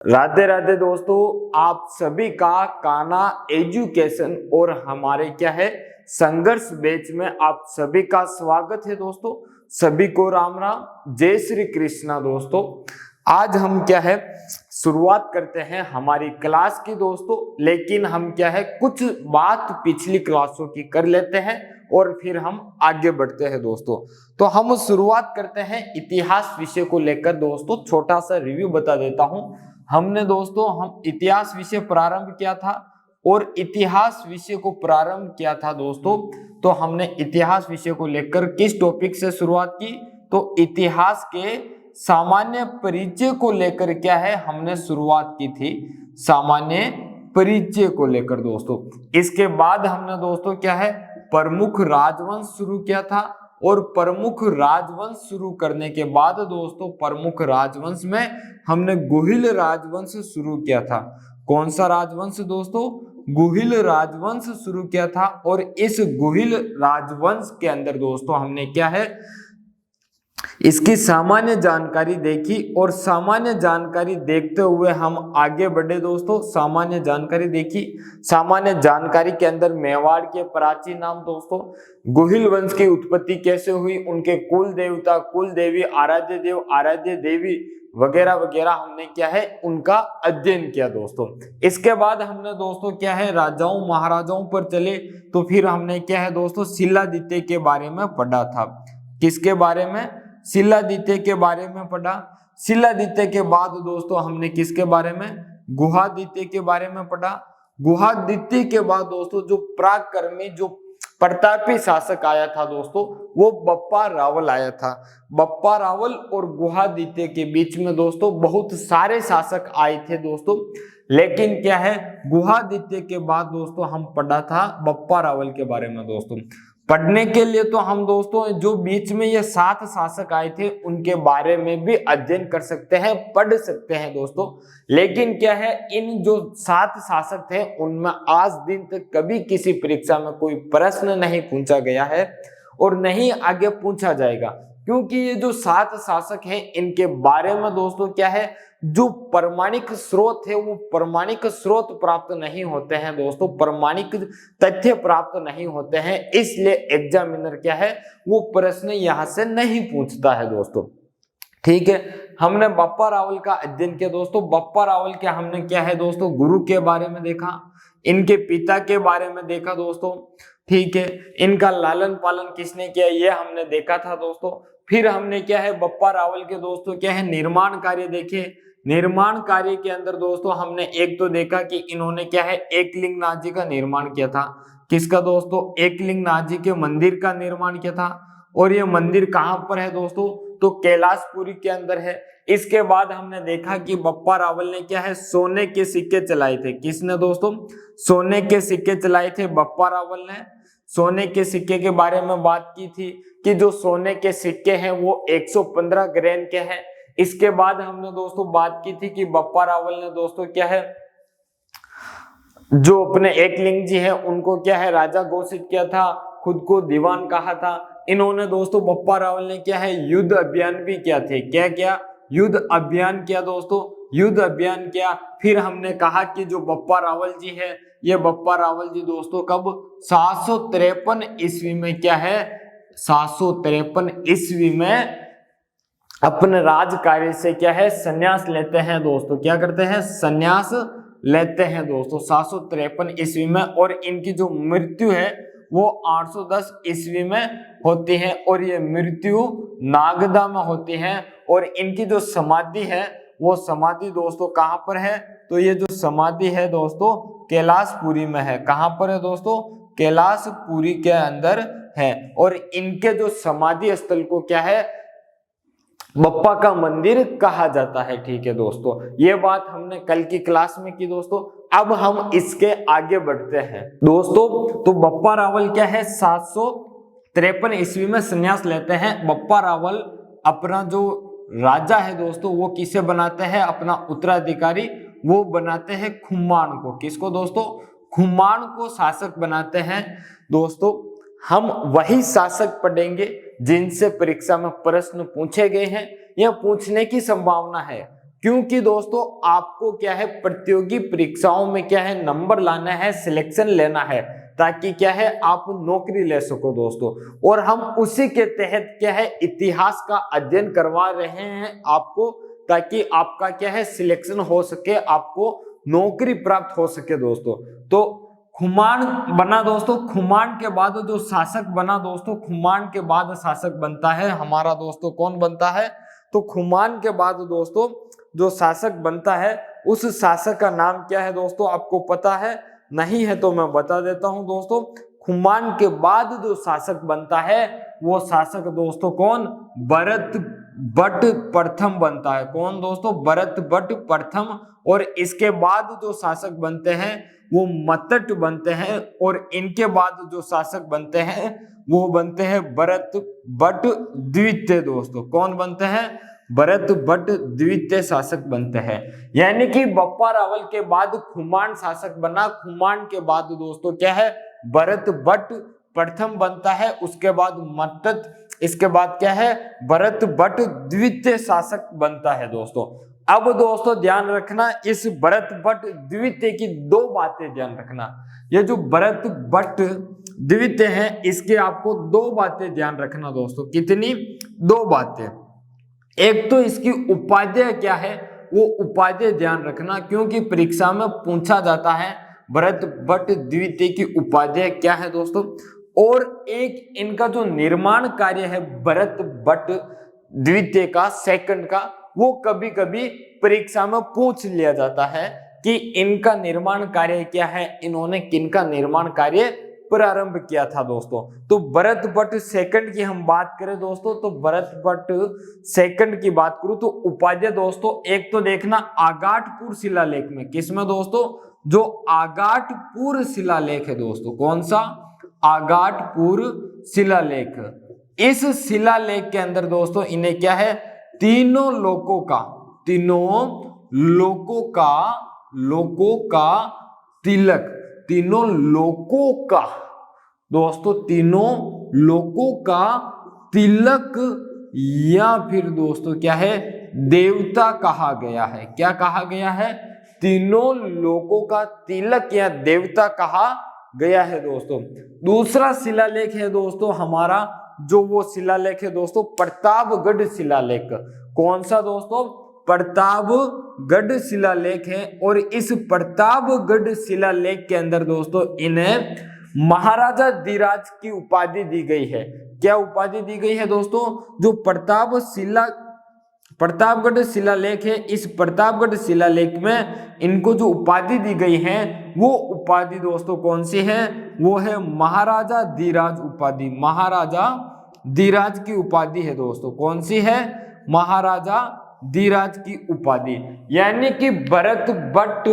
राधे राधे दोस्तों, आप सभी का कान्हा एजुकेशन और हमारे क्या है संघर्ष बैच में आप सभी का स्वागत है। दोस्तों सभी को राम राम, जय श्री कृष्णा। दोस्तों आज हम क्या है शुरुआत करते हैं हमारी क्लास की दोस्तों, लेकिन हम क्या है कुछ बात पिछली क्लासों की कर लेते हैं और फिर हम आगे बढ़ते हैं दोस्तों। तो हम शुरुआत करते हैं इतिहास विषय को लेकर। दोस्तों छोटा सा रिव्यू बता देता हूं। हमने दोस्तों हम इतिहास विषय प्रारंभ किया था और इतिहास विषय को प्रारंभ किया था दोस्तों। तो हमने इतिहास विषय को लेकर किस टॉपिक से शुरुआत की, तो इतिहास के सामान्य परिचय को लेकर क्या है हमने शुरुआत की थी, सामान्य परिचय को लेकर दोस्तों। इसके बाद हमने दोस्तों क्या है प्रमुख राजवंश शुरू किया था और प्रमुख राजवंश शुरू करने के बाद दोस्तों प्रमुख राजवंश में हमने गुहिल राजवंश शुरू किया था। कौन सा राजवंश दोस्तों? गुहिल राजवंश शुरू किया था। और इस गुहिल राजवंश के अंदर दोस्तों हमने क्या है इसकी सामान्य जानकारी देखी और सामान्य जानकारी देखते हुए हम आगे बढ़े दोस्तों। सामान्य जानकारी देखी, सामान्य जानकारी के अंदर मेवाड़ के प्राचीन नाम दोस्तों, गुहिल वंश की उत्पत्ति कैसे हुई, उनके कुल देवता, कुल देवी, आराध्य देव, आराध्य देवी वगैरह वगैरह हमने क्या है उनका अध्ययन किया दोस्तों। इसके बाद हमने दोस्तों क्या है राजाओं महाराजाओं पर चले तो फिर हमने क्या है दोस्तों शिलादित्य के बारे में पढ़ा था। किसके बारे में? शिलादित्य के बारे में पढ़ा। शिलादित्य के बाद दोस्तों हमने किसके बारे में? गुहादित्य के बारे में पढ़ा। गुहादित्य के बाद दोस्तों जो पराक्रमी जो प्रतापी शासक आया था दोस्तों वो बप्पा रावल आया था। बप्पा रावल और गुहादित्य के बीच में दोस्तों बहुत सारे शासक आए थे दोस्तों, लेकिन क्या है गुहादित्य के बाद दोस्तों हम पढ़ा था बप्पा रावल के बारे में दोस्तों। पढ़ने के लिए तो हम दोस्तों जो बीच में ये 7 शासक आए थे उनके बारे में भी अध्ययन कर सकते हैं, पढ़ सकते हैं दोस्तों। लेकिन क्या है इन जो 7 शासक थे उनमें आज दिन तक कभी किसी परीक्षा में कोई प्रश्न नहीं पूछा गया है और नहीं आगे पूछा जाएगा, क्योंकि ये जो 7 शासक हैं इनके बारे में दोस्तों क्या है जो प्रमाणिक स्रोत है वो प्रमाणिक स्रोत प्राप्त नहीं होते हैं दोस्तों, प्रमाणिक तथ्य प्राप्त नहीं होते हैं, इसलिए एग्जामिनर क्या है वो प्रश्न यहां से नहीं पूछता है दोस्तों। ठीक है, हमने बप्पा रावल का अध्ययन किया दोस्तों। बप्पा रावल के हमने क्या है दोस्तों गुरु के बारे में देखा, इनके पिता के बारे में देखा दोस्तों। ठीक है, इनका लालन पालन किसने किया ये हमने देखा था दोस्तों। फिर हमने क्या है बप्पा रावल के दोस्तों क्या है निर्माण कार्य देखे। निर्माण कार्य के अंदर दोस्तों हमने एक तो देखा कि इन्होंने क्या है एकलिंगनाथ जी का निर्माण किया था। किसका दोस्तों? एकलिंगनाथ जी के मंदिर का निर्माण किया था। और ये मंदिर कहां पर है दोस्तों? तो कैलाशपुरी के अंदर है। इसके बाद हमने देखा कि बप्पा रावल ने क्या है सोने के सिक्के चलाए थे। किसने दोस्तों? सोने के सिक्के चलाए थे बप्पा रावल ने। सोने के सिक्के के बारे में बात की थी कि जो सोने के सिक्के हैं वो 115 ग्रेन के हैं। इसके बाद हमने दोस्तों बात की थी कि बप्पा रावल ने दोस्तों क्या है जो अपने एकलिंग जी है उनको क्या है राजा घोषित किया था, खुद को दीवान कहा था। इन्होंने दोस्तों बप्पा रावल ने क्या है युद्ध अभियान भी किया थे। क्या किया? युद्ध अभियान किया दोस्तों, युद्ध अभियान किया। फिर हमने कहा कि जो बप्पा रावल जी है ये बप्पा रावल जी दोस्तों कब 753 ईस्वी में क्या है 753 ईस्वी में अपने राज कार्य से क्या है संन्यास लेते हैं दोस्तों। क्या करते हैं? संन्यास लेते हैं दोस्तों 753 ईस्वी में। और इनकी जो मृत्यु है वो 810 ईस्वी में होती है और ये मृत्यु नागदा में होती है। और इनकी जो समाधि है वो समाधि दोस्तों कहां पर है? तो ये जो समाधि है दोस्तों कैलाशपुरी में है। कहां पर है दोस्तों? कैलाशपुरी के अंदर है। और इनके जो समाधि स्थल को क्या है बप्पा का मंदिर कहा जाता है। ठीक है दोस्तों, ये बात हमने कल की क्लास में की दोस्तों। अब हम इसके आगे बढ़ते हैं दोस्तों। तो बप्पा रावल क्या है 753 ईस्वी में संन्यास लेते हैं। बप्पा रावल अपना जो राजा है दोस्तों वो किसे बनाते हैं अपना उत्तराधिकारी? वो बनाते हैं खुम्माण को। किसको दोस्तों? खुम्माण को शासक बनाते हैं दोस्तों। हम वही शासक पढ़ेंगे जिनसे परीक्षा में प्रश्न पूछे गए हैं या पूछने की संभावना है। क्योंकि दोस्तों आपको क्या है प्रतियोगी परीक्षाओं में क्या है नंबर लाना है, सिलेक्शन लेना है, ताकि क्या है आप नौकरी ले सको दोस्तों। और हम उसी के तहत क्या है इतिहास का अध्ययन करवा रहे हैं आपको, ताकि आपका क्या है सिलेक्शन हो सके, आपको नौकरी प्राप्त हो सके दोस्तों। तो खुमान बना दोस्तों, खुमान के बाद जो शासक बना दोस्तों, खुमान के बाद शासक बनता है हमारा दोस्तों कौन बनता है, तो खुमान के बाद दोस्तों जो शासक बनता है उस शासक का नाम क्या है दोस्तों, आपको पता है? नहीं है तो मैं बता देता हूं दोस्तों। खुमान के बाद जो शासक बनता है वो शासक दोस्तों कौन, भरत बट प्रथम बनता है। कौन दोस्तों, भरत बट प्रथम। और इसके बाद जो शासक बनते हैं वो मतट बनते हैं, और इनके बाद जो शासक बनते हैं वो बनते हैं भरत बट द्वितीय दोस्तों। कौन बनते हैं, भरत बट द्वितीय शासक बनते हैं। यानी कि बप्पा रावल के बाद खुमान शासक बना, खुमान के बाद दोस्तों क्या है भरत बट प्रथम बनता है, उसके बाद मतट, इसके बाद क्या है भरत बट द्वितीय शासक बनता है दोस्तों। अब दोस्तों ध्यान रखना, इस भरत बट द्वितीय की दो बातें ध्यान रखना। ये जो भरत बट द्वितीय है इसके आपको दो बातें ध्यान रखना दोस्तों। कितनी? दो बातें। एक तो इसकी उपाध्याय क्या है वो उपाध्याय ध्यान रखना, क्योंकि परीक्षा में पूछा जाता है भरत बट द्वितीय की उपाध्याय क्या है दोस्तों। और एक इनका जो निर्माण कार्य है भरत बट द्वितीय का सेकंड का, वो कभी कभी परीक्षा में पूछ लिया जाता है कि इनका निर्माण कार्य क्या है, इन्होंने किनका निर्माण कार्य प्रारंभ किया था दोस्तों। तो भरत बट सेकंड की हम बात करें दोस्तों, तो भरत बट सेकंड की बात करूं तो उपाध्याय दोस्तों एक तो देखना आगाटपुर शिलालेख में, किसमें दोस्तों, जो आगाटपुर शिलालेख है दोस्तों। कौन सा? आगाटपुर शिलालेख। इस शिलालेख के अंदर दोस्तों इन्हें क्या है तीनों लोकों का तिलक, तीनों लोकों का दोस्तों, तीनों लोकों का तिलक या फिर दोस्तों क्या है देवता कहा गया है। क्या कहा गया है? तीनों लोकों का तिलक या देवता कहा गया है दोस्तों। दूसरा शिलालेख है दोस्तों हमारा, जो वो शिलालेख है दोस्तों प्रतापगढ़ शिलालेख। कौन सा दोस्तों? प्रतापगढ़ शिलालेख है। और इस प्रतापगढ़ शिलालेख के अंदर दोस्तों इन्हें महाराजा धीराज की उपाधि दी गई है। क्या उपाधि दी गई है दोस्तों? जो प्रतापगढ़ शिलालेख है, इस प्रतापगढ़ शिलालेख में इनको जो उपाधि दी गई है वो उपाधि दोस्तों कौन सी है? वो है महाराजा धीराज उपाधि। महाराजा धीराज की उपाधि है दोस्तों। कौन सी है? महाराजा धीराज की उपाधि। यानी कि भरत बट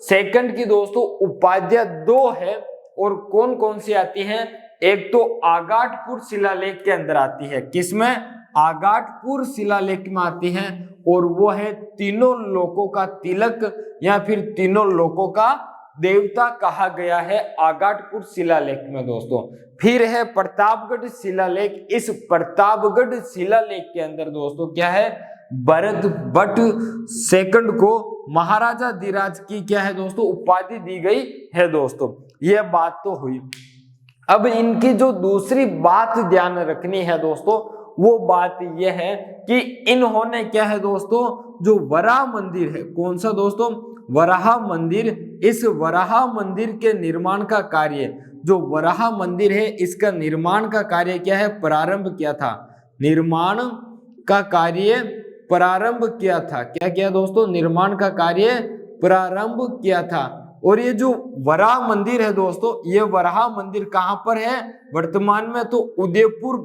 सेकंड की दोस्तों उपाधियां दो है, और कौन कौन सी आती हैं? एक तो आगाटपुर शिलालेख के अंदर आती है, किसमें? आगाटपुर शिलालेख में आती है, और वो है तीनों लोकों का तिलक या फिर तीनों लोकों का देवता कहा गया है आगाटपुर शिलालेख में दोस्तों। फिर है प्रतापगढ़ शिलालेख। इस प्रतापगढ़ शिलालेख के अंदर दोस्तों क्या है भरत बट सेकंड को महाराजा धीराज की क्या है दोस्तों उपाधि दी गई है दोस्तों। यह बात तो हुई। अब इनकी जो दूसरी बात ध्यान रखनी है दोस्तों, वो बात यह है कि इन्होंने क्या है दोस्तों जो वराह मंदिर है, कौन सा दोस्तों? वराह मंदिर। इस वराह मंदिर के निर्माण का कार्य, जो वराह मंदिर है इसका निर्माण का कार्य क्या है प्रारंभ किया था। निर्माण का कार्य प्रारंभ किया था। क्या किया दोस्तों? निर्माण का कार्य प्रारंभ किया था। और ये जो वराह मंदिर है दोस्तों, ये वराह मंदिर कहां पर है? वर्तमान में तो उदयपुर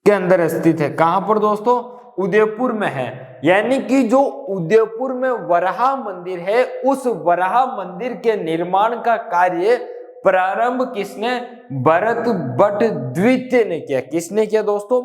के अंदर स्थित है। कहां पर दोस्तों? उदयपुर में है। यानी कि जो उदयपुर में वराह मंदिर है, उस वराह मंदिर के निर्माण का कार्य प्रारंभ किसने? भरत बट द्वितीय ने किया। किसने किया दोस्तों?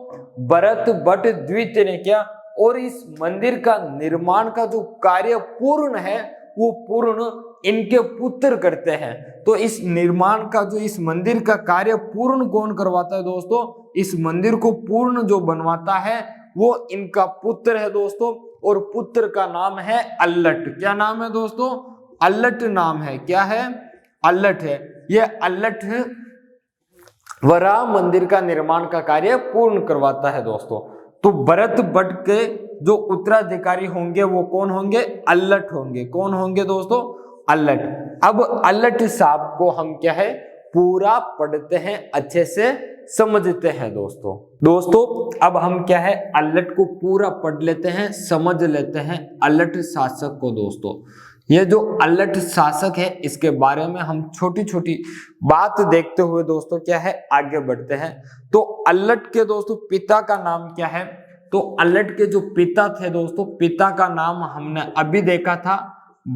भरत बट द्वितीय ने किया। और इस मंदिर का निर्माण का जो कार्य पूर्ण है वो पूर्ण इनके पुत्र करते हैं। तो इस निर्माण का जो इस मंदिर का कार्य पूर्ण कौन करवाता है दोस्तों? इस मंदिर को पूर्ण जो बनवाता है वो इनका पुत्र है दोस्तों। और पुत्र का नाम है अल्लट। क्या नाम है दोस्तों? अल्लट नाम है। क्या है? अल्लट है। ये अल्लट वराह मंदिर का निर्माण का कार्य पूर्ण करवाता है दोस्तों। तो भरत भट्ट के जो उत्तराधिकारी होंगे वो कौन होंगे? अल्लट होंगे। कौन होंगे दोस्तों? अल्लट। अब अल्लट साहब को हम क्या है पूरा पढ़ते हैं, अच्छे से समझते हैं दोस्तों अब हम क्या है अल्लट को पूरा पढ़ लेते हैं, समझ लेते हैं अल्लट शासक को दोस्तों। ये जो अल्लट शासक है इसके बारे में हम छोटी छोटी बात देखते हुए दोस्तों क्या है आगे बढ़ते हैं। तो अल्लट के दोस्तों पिता का नाम क्या है? तो अल्लट के जो पिता थे दोस्तों, पिता का नाम हमने अभी देखा था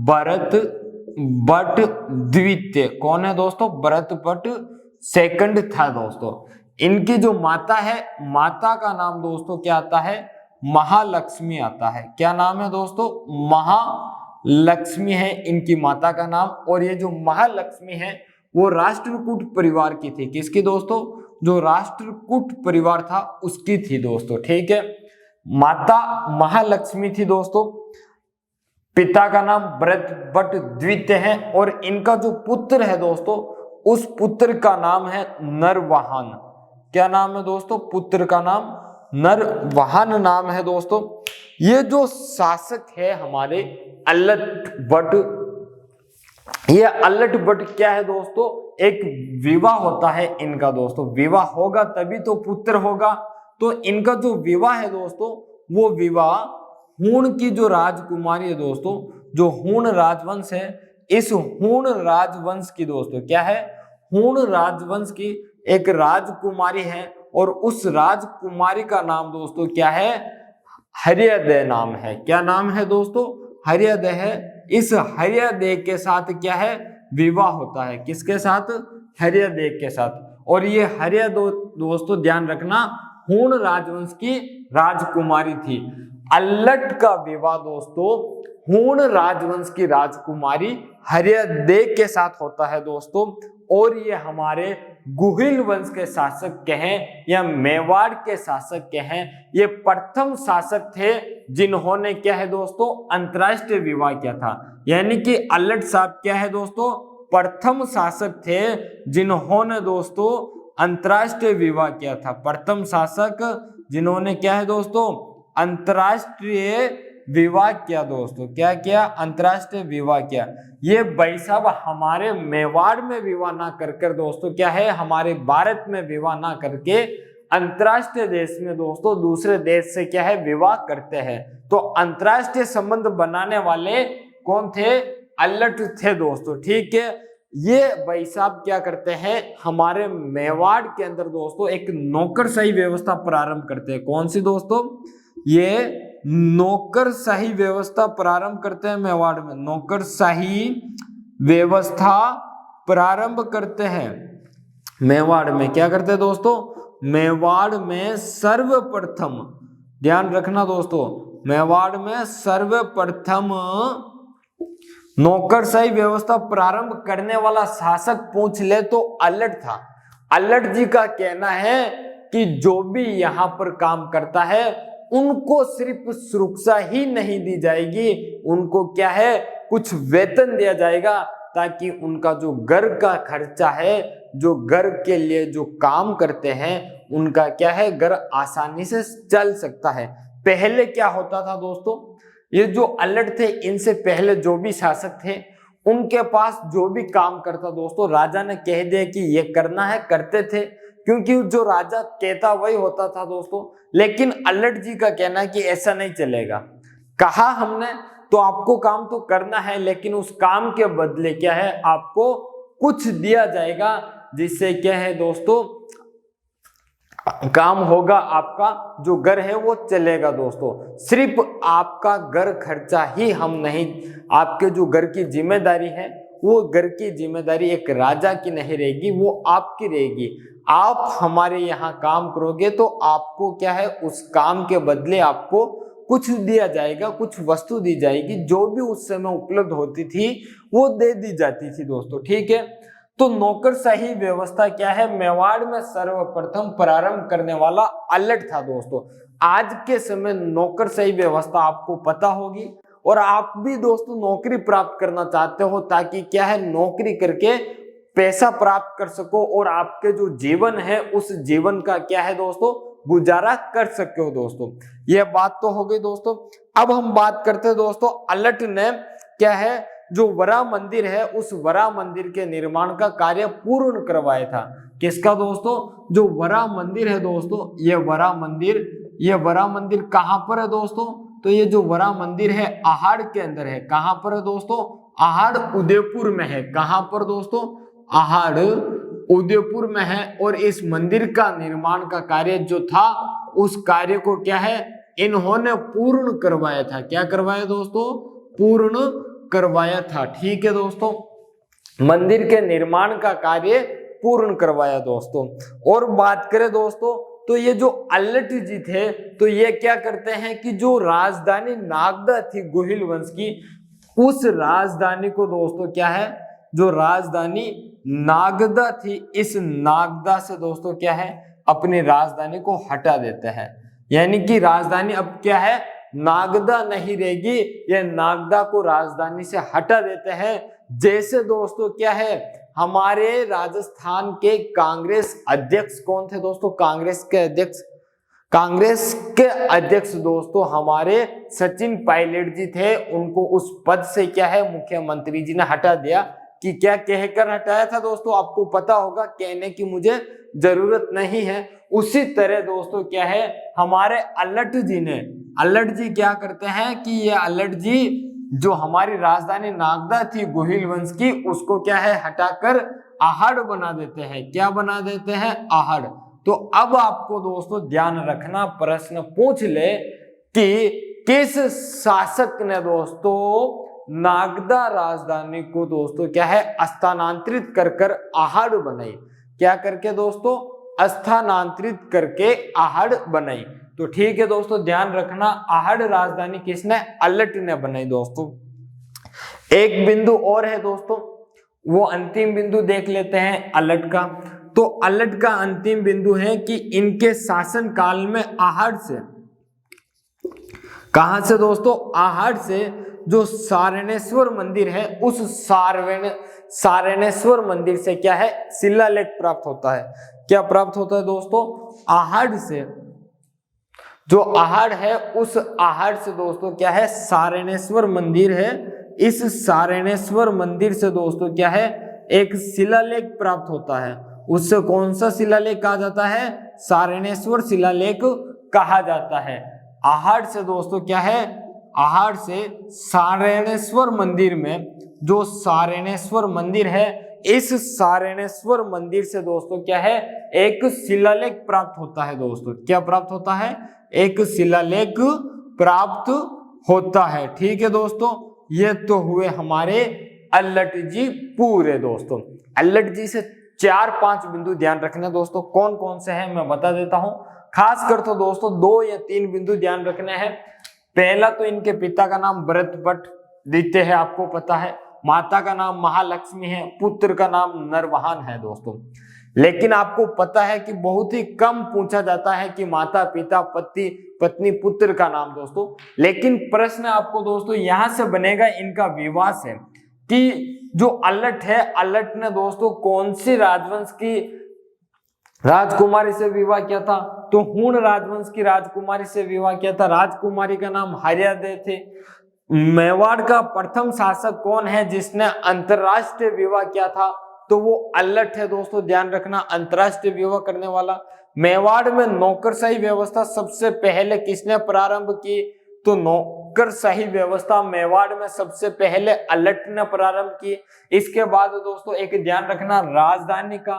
भरत भट्ट द्वितीय। कौन है दोस्तों? भरत भट्ट सेकंड था दोस्तों। इनकी जो माता है, माता का नाम दोस्तों क्या आता है? महालक्ष्मी आता है। क्या नाम है दोस्तों? महालक्ष्मी है इनकी माता का नाम। और ये जो महालक्ष्मी है वो राष्ट्रकूट परिवार की थी। किसकी दोस्तों? जो राष्ट्रकूट परिवार था उसकी थी दोस्तों। ठीक है, माता महालक्ष्मी थी दोस्तों, पिता का नाम भरत भट्ट द्वितीय है और इनका जो पुत्र है दोस्तों उस पुत्र का नाम है नरवाहन। क्या नाम है दोस्तों? पुत्र का नाम नरवाहन नाम है दोस्तों। ये जो शासक है हमारे अल्लट भट्ट, ये अल्लट भट्ट क्या है दोस्तों? एक विवाह होता है इनका दोस्तों, विवाह होगा तभी तो पुत्र होगा। तो इनका जो विवाह है दोस्तों वो विवाह हूण की जो राजकुमारी है दोस्तों, जो हूण राजवंश है, इस हूण राजवंश की दोस्तों क्या है? हूण राजवंश की एक राजकुमारी है और उस राजकुमारी का नाम दोस्तों क्या है? हर्यदय नाम है। क्या नाम है दोस्तों? हर्यदय है। इस हर्यदय के साथ क्या है? विवाह होता है। किसके साथ? हर्यदय के साथ। और ये हर्यदय दोस्तों ध्यान रखना हूण राजवंश की राजकुमारी थी। अल्लट का विवाह दोस्तों हूण राजवंश की राजकुमारी हर्यदय के साथ होता है दोस्तों। और ये हमारे गुहिल वंश के शासक के हैं या मेवाड़ के शासक के हैं। ये प्रथम शासक थे जिन्होंने क्या है दोस्तों अंतरराष्ट्रीय विवाह किया था। यानी कि अल्लट साहब क्या है दोस्तों? प्रथम शासक थे जिन्होंने दोस्तों अंतरराष्ट्रीय विवाह किया था। प्रथम शासक जिन्होंने क्या है दोस्तों? अंतरराष्ट्रीय विवाह किया दोस्तों। क्या किया? अंतरराष्ट्रीय विवाह किया। ये भाई साहब हमारे मेवाड़ में विवाह ना कर दोस्तों क्या है हमारे भारत में विवाह ना करके अंतरराष्ट्रीय देश में दोस्तों दूसरे देश से क्या है विवाह करते हैं। तो अंतरराष्ट्रीय संबंध बनाने वाले कौन थे? अल्लट थे दोस्तों। ठीक है, ये भाई साहब क्या करते हैं हमारे मेवाड़ के अंदर दोस्तों एक नौकरशाही व्यवस्था प्रारंभ करते हैं। कौन सी दोस्तों? ये नौकरशाही व्यवस्था प्रारंभ करते हैं मेवाड़ में। नौकरशाही व्यवस्था प्रारंभ करते हैं मेवाड़ में। क्या करते हैं दोस्तों? मेवाड़ में सर्वप्रथम, ध्यान रखना दोस्तों, मेवाड़ में सर्वप्रथम नौकरशाही व्यवस्था प्रारंभ करने वाला शासक पूछ ले तो अल्लट था। अल्लट जी का कहना है कि जो भी यहाँ पर काम करता है उनको सिर्फ सुरक्षा ही नहीं दी जाएगी, उनको क्या है कुछ वेतन दिया जाएगा ताकि उनका जो घर का खर्चा है, जो घर के लिए जो काम करते हैं उनका क्या है घर आसानी से चल सकता है। पहले क्या होता था दोस्तों, ये जो अल्लट थे इनसे पहले जो भी शासक थे उनके पास जो भी काम करता दोस्तों राजा ने कह दिया कि ये करना है, करते थे, क्योंकि जो राजा कहता वही होता था दोस्तों। लेकिन अल्लट जी का कहना है कि ऐसा नहीं चलेगा, कहा हमने तो आपको काम तो करना है लेकिन उस काम के बदले क्या है आपको कुछ दिया जाएगा, जिससे क्या है दोस्तों काम होगा, आपका जो घर है वो चलेगा दोस्तों। सिर्फ आपका घर खर्चा ही हम नहीं, आपके जो घर की जिम्मेदारी है वो घर की जिम्मेदारी एक राजा की नहीं रहेगी, वो आपकी रहेगी। आप हमारे यहाँ काम करोगे तो आपको क्या है उस काम के बदले आपको कुछ दिया जाएगा, कुछ वस्तु दी जाएगी, जो भी उस समय उपलब्ध होती थी वो दे दी जाती थी दोस्तों। ठीक है, तो नौकरशाही व्यवस्था क्या है, मेवाड़ में सर्वप्रथम प्रारंभ करने वाला अल्लट था दोस्तों। आज के समय नौकरशाही व्यवस्था आपको पता होगी, और आप भी दोस्तों नौकरी प्राप्त करना चाहते हो ताकि क्या है, नौकरी करके पैसा प्राप्त कर सको और आपके जो जीवन है उस जीवन का क्या है दोस्तों, गुजारा कर सके हो दोस्तों। यह बात तो हो गई दोस्तों। अब हम बात करते हैं दोस्तों, अल्लट ने क्या है, जो वरा मंदिर है उस वरा मंदिर के निर्माण का कार्य पूर्ण करवाया था। किसका दोस्तों, जो वरा मंदिर है दोस्तों, ये वरा मंदिर कहां पर है दोस्तों, तो ये जो वरा मंदिर है आहड़ के अंदर है। कहां पर है दोस्तों, आहड़ उदयपुर में है। कहां पर दोस्तों, आहड़ उदयपुर में है। और इस मंदिर का निर्माण का कार्य जो था, उस कार्य को क्या है, इन्होंने पूर्ण करवाया था। क्या करवाया दोस्तों, पूर्ण करवाया था। ठीक है दोस्तों, मंदिर के निर्माण का कार्य पूर्ण करवाया दोस्तों। और बात करें दोस्तों, तो ये जो अल्लट जी थे, तो ये क्या करते हैं कि जो राजधानी नागदा थी गोहिल वंश की, उस राजधानी को दोस्तों क्या है, जो राजधानी नागदा थी, इस नागदा से दोस्तों क्या है, अपनी राजधानी को हटा देते हैं। यानी कि राजधानी अब क्या है, नागदा नहीं रहेगी, ये नागदा को राजधानी से हटा देते हैं। जैसे दोस्तों क्या है, हमारे राजस्थान के कांग्रेस अध्यक्ष कौन थे दोस्तों, कांग्रेस के अध्यक्ष दोस्तों हमारे सचिन पायलट जी थे। उनको उस पद से क्या है, मुख्यमंत्री जी ने हटा दिया। कि क्या कहकर हटाया था दोस्तों, आपको पता होगा, कहने की मुझे जरूरत नहीं है। उसी तरह दोस्तों क्या है, हमारे अल्लट जी क्या करते हैं कि ये अल्लट जी जो हमारी राजधानी नागदा थी गोहिल वंश की, उसको क्या है, हटाकर आहड़ बना देते हैं। क्या बना देते हैं, आहड़। तो अब आपको दोस्तों ध्यान रखना, प्रश्न पूछ ले कि किस शासक ने दोस्तों नागदा राजधानी को दोस्तों क्या है, स्थानांतरित कर आहड़ बनाई। क्या करके दोस्तों, स्थानांतरित करके आहड़ बनाई। तो ठीक है दोस्तों, ध्यान रखना, आहड़ राजधानी किसने, अल्लट ने बनाई दोस्तों। एक बिंदु और है दोस्तों, वो अंतिम बिंदु देख लेते हैं अल्लट का। तो अल्लट का अंतिम बिंदु है कि इनके शासन काल में आहड़ से, कहां से दोस्तों, आहड़ से जो सारणेश्वर मंदिर है, उस सारणेश्वर मंदिर से क्या है, शिलालेख प्राप्त होता है। क्या प्राप्त होता है दोस्तों, आहड़ से, जो आहड़ है उस आहड़ से दोस्तों क्या है, सारणेश्वर मंदिर है, इस सारणेश्वर मंदिर से दोस्तों क्या है, एक शिलालेख प्राप्त होता है। उससे कौन सा शिलालेख कहा जाता है, सारणेश्वर शिलालेख कहा जाता है। आहड़ से दोस्तों क्या है, आहड़ से सारणेश्वर मंदिर में, जो सारणेश्वर मंदिर है, इस सारणेश्वर मंदिर से दोस्तों क्या है, एक शिलालेख प्राप्त होता है दोस्तों। क्या प्राप्त होता है, एक शिलालेख प्राप्त होता है। ठीक है दोस्तों, ये तो हुए हमारे अल्लट जी पूरे दोस्तों। अल्लट जी से 4-5 बिंदु ध्यान रखने दोस्तों, कौन कौन से हैं मैं बता देता हूं। खास कर तो दोस्तों 2 या 3 बिंदु ध्यान रखने हैं। पहला तो इनके पिता का नाम भरत भट्ट द्वितीय है, आपको पता है। माता का नाम महालक्ष्मी है, पुत्र का नाम नरवाहन है दोस्तों। लेकिन आपको पता है कि बहुत ही कम पूछा जाता है कि माता पिता पति पत्नी पुत्र का नाम दोस्तों। लेकिन प्रश्न आपको दोस्तों यहां से बनेगा इनका विवाह से, कि जो अल्लट है, अल्लट ने दोस्तों कौन सी राजवंश की राजकुमारी से विवाह किया था, तो हूण राजवंश की राजकुमारी से विवाह किया था। राजकुमारी का नाम हर्यादय थे। मेवाड़ का प्रथम शासक कौन है जिसने अंतरराष्ट्रीय विवाह किया था, तो वो अल्लट है दोस्तों। ध्यान रखना, अंतरराष्ट्रीय विवाह करने वाला। मेवाड़ में नौकरशाही व्यवस्था सबसे पहले किसने प्रारंभ की, तो नौकरशाही व्यवस्था मेवाड़ में सबसे पहले अल्लट ने प्रारंभ की। इसके बाद दोस्तों एक ध्यान रखना राजधानी का,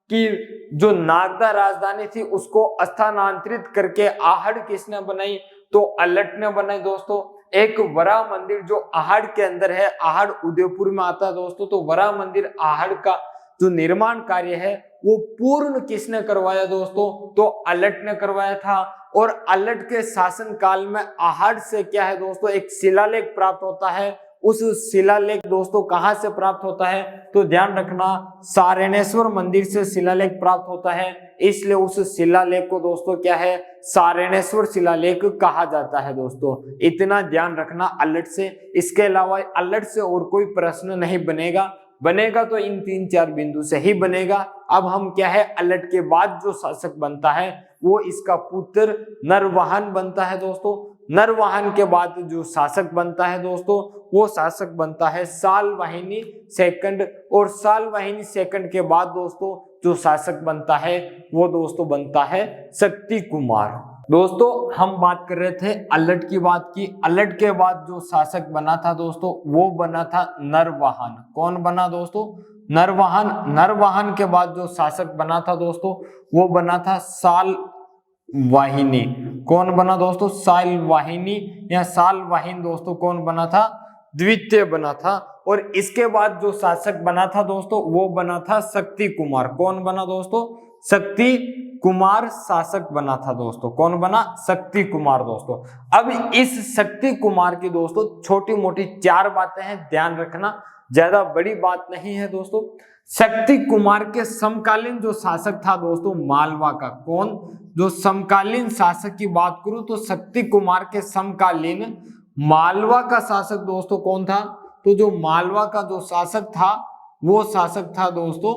कि जो नागदा राजधानी थी उसको स्थानांतरित करके आहड़ किसने बनाई, तो अल्लट ने बनाई दोस्तों। एक वरा मंदिर जो आहड़ के अंदर है, आहड़ उदयपुर में आता है दोस्तों, तो वरा मंदिर आहड़ का जो निर्माण कार्य है वो पूर्ण किसने करवाया दोस्तों, तो अल्लट ने करवाया था। और अल्लट के शासन काल में आहड़ से क्या है दोस्तों, एक शिलालेख प्राप्त होता है, उस शिलालेख दोस्तों कहां से प्राप्त होता है? तो ध्यान रखना, सारनेश्वर मंदिर से शिलालेख प्राप्त होता है, इसलिए उस शिलालेख को दोस्तों क्या है? सारनेश्वर शिलालेख कहा जाता है दोस्तों। इतना ध्यान रखना अलर्ट से। इसके अलावा अलर्ट से और कोई प्रश्न नहीं बनेगा तो इन 3-4 बिंदु से ही बनेगा। अब हम क्या है, अलर्ट के बाद जो शासक बनता है वो इसका पुत्र नरवाहन बनता है दोस्तों। नरवाहन के बाद जो शासक बनता है दोस्तों, वो शासक बनता है सालवाहिनी सेकंड, और सालवाहिनी सेकंड के बाद दोस्तों जो शासक बनता है वो दोस्तों बनता है शक्ति कुमार। दोस्तों हम बात कर रहे थे अलर्ट की बात की। अलर्ट के बाद जो शासक बना था दोस्तों वो बना था नरवाहन। कौन बना दोस्तों? नरवाहन। नरवाहन के बाद जो शासक बना था दोस्तों वो बना था सालवाहिनी। कौन बना दोस्तों? सालवाहिनी या सालवाहिन दोस्तों कौन बना था? द्वितीय बना था। और इसके बाद जो शासक बना था दोस्तों वो बना था शक्ति कुमार। कौन बना दोस्तों? शक्ति कुमार शासक बना था दोस्तों। कौन बना? शक्ति कुमार दोस्तों। अब इस शक्ति कुमार की दोस्तों छोटी मोटी 4 बातें हैं, ध्यान रखना, ज्यादा बड़ी बात नहीं है दोस्तों। शक्ति कुमार के समकालीन जो शासक था दोस्तों मालवा का, कौन? जो समकालीन शासक की बात करूं तो शक्ति कुमार के समकालीन मालवा का शासक दोस्तों कौन था? तो जो मालवा का जो शासक था वो शासक था दोस्तों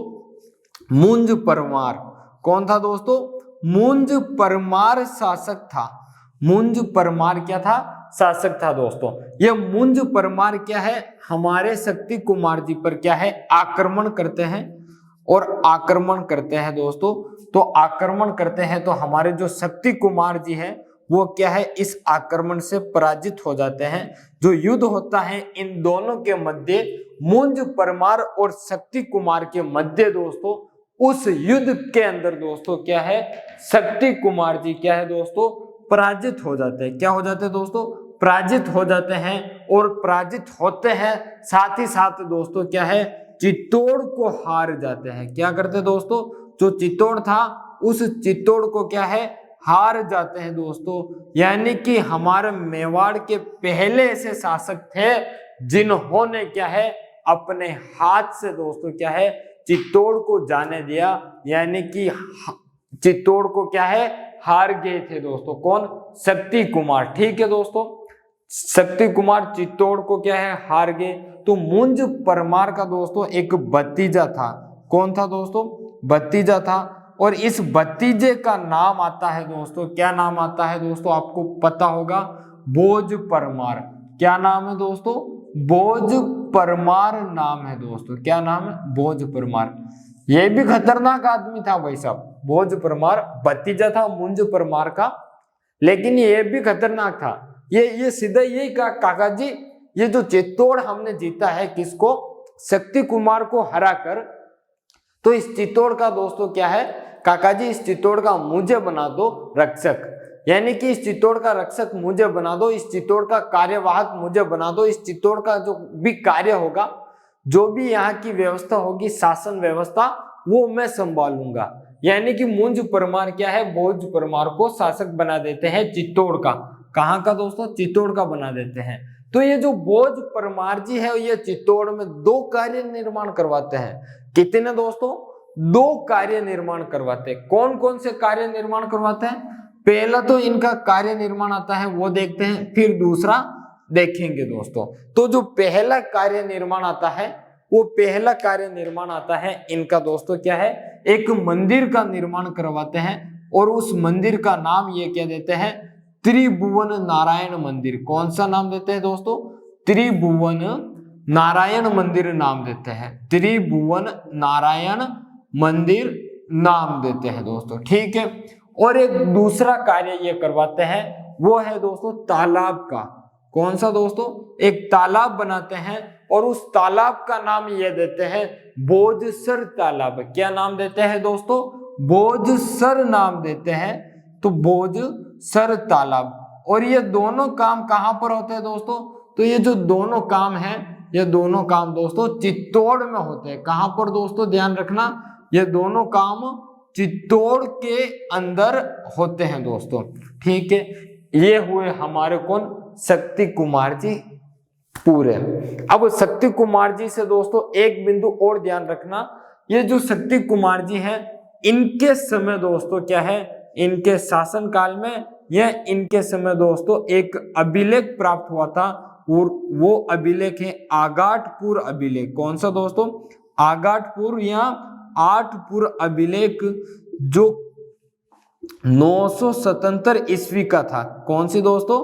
मुंज परमार। कौन था दोस्तों? मुंज परमार शासक था। मुंज परमार क्या था? शासक था दोस्तों। ये मुंज परमार क्या है? हमारे शक्ति कुमार जी पर क्या है? आक्रमण करते हैं, और आक्रमण करते हैं दोस्तों। तो आक्रमण करते हैं तो हमारे जो शक्ति कुमार जी हैं वो क्या है? इस आक्रमण से पराजित हो जाते हैं। जो युद्ध होता है इन दोनों के मध्य, मुंज परमार और शक्ति कुमार के मध्य दोस्तों, उस युद्ध के अंदर दोस्तों क्या है? शक्ति कुमार जी क्या है दोस्तों? पराजित हो जाते हैं। क्या हो जाते हैं दोस्तों? पराजित हो जाते हैं। और पराजित होते हैं साथ ही साथ दोस्तों क्या है? चित्तौड़ को हार जाते हैं। क्या करते हैं दोस्तों? जो चित्तौड़ था उस चित्तौड़ को क्या है? हार जाते हैं दोस्तों। यानी कि हमारे मेवाड़ के पहले ऐसे शासक थे जिन्होंने क्या है? अपने हाथ से दोस्तों क्या है? चित्तौड़ को जाने दिया, यानी कि चित्तौड़ को क्या है? हार गए थे दोस्तों। कौन? शक्ति कुमार। ठीक है दोस्तों, शक्ति कुमार चित्तौड़ को क्या है? हार गए। तो मुंज परमार का दोस्तों एक भतीजा था। कौन था दोस्तों? भतीजा था। और इस भतीजे का नाम आता है दोस्तों, क्या नाम आता है दोस्तों? आपको पता होगा, भोज परमार। क्या नाम है दोस्तों? भोज परमार नाम है दोस्तों। क्या नाम है? भोज परमार। ये भी खतरनाक आदमी था भाई साहब। भोज परमार भतीजा था मुंज परमार का, लेकिन ये भी खतरनाक था। ये सीधा यही काका जी, ये जो चित्तौड़ हमने जीता है किसको? शक्ति कुमार को हराकर। तो इस चित्तौड़ का दोस्तों क्या है? काका जी इस चित्तौड़ का मुझे बना दो रक्षक, यानी कि इस चित्तौड़ का रक्षक मुझे बना दो, इस चित्तौड़ का कार्यवाहक मुझे बना दो, इस चित्तौड़ का जो भी कार्य होगा, जो भी यहाँ की व्यवस्था होगी, शासन व्यवस्था, वो मैं संभालूंगा। यानी कि मुंज परमार क्या है? भोज परमार को शासक बना देते हैं चित्तौड़ का। कहाँ का दोस्तों? चित्तौड़ का बना देते हैं। तो ये जो भोज परमार जी है ये चित्तौड़ में 2 कार्य निर्माण करवाते हैं। कितने दोस्तों? 2 कार्य निर्माण करवाते हैं। कौन कौन से कार्य निर्माण करवाते हैं? पहला तो इनका कार्य निर्माण आता है वो देखते हैं, फिर दूसरा देखेंगे दोस्तों। तो जो पहला कार्य निर्माण आता है, वो पहला कार्य निर्माण आता है इनका दोस्तों क्या है? एक मंदिर का निर्माण करवाते हैं, और उस मंदिर का नाम ये क्या देते हैं? त्रिभुवन नारायण मंदिर। कौन सा नाम देते हैं दोस्तों? त्रिभुवन नारायण मंदिर नाम देते हैं। त्रिभुवन नारायण मंदिर नाम देते हैं दोस्तों। ठीक है। और एक दूसरा कार्य ये करवाते हैं वो है दोस्तों तालाब का। कौन सा दोस्तों? एक तालाब बनाते हैं, और उस तालाब का नाम ये देते हैं बोझसर तालाब। क्या नाम देते हैं दोस्तों? बोझसर नाम देते हैं। तो बोझसर तालाब। और ये दोनों काम कहां पर होते हैं दोस्तों? तो ये जो दोनों काम हैं, ये दोनों काम दोस्तों चित्तौड़ में होते हैं। कहां पर दोस्तों? ध्यान रखना, ये दोनों काम चित्तौड़ के अंदर होते हैं दोस्तों। ठीक है, ये हुए हमारे कौन? शक्ति कुमार जी। पूरे। अब शक्ति कुमार जी से दोस्तों एक बिंदु और ध्यान रखना, ये जो शक्ति कुमार जी हैं इनके समय दोस्तों क्या है, इनके शासन काल में या इनके समय दोस्तों एक अभिलेख प्राप्त हुआ था और वो अभिलेख है आगाटपुर अभिलेख। कौन सा दोस्तों? आगाटपुर या आठपुर अभिलेख, जो 977 ईस्वी का था। कौन सी दोस्तों?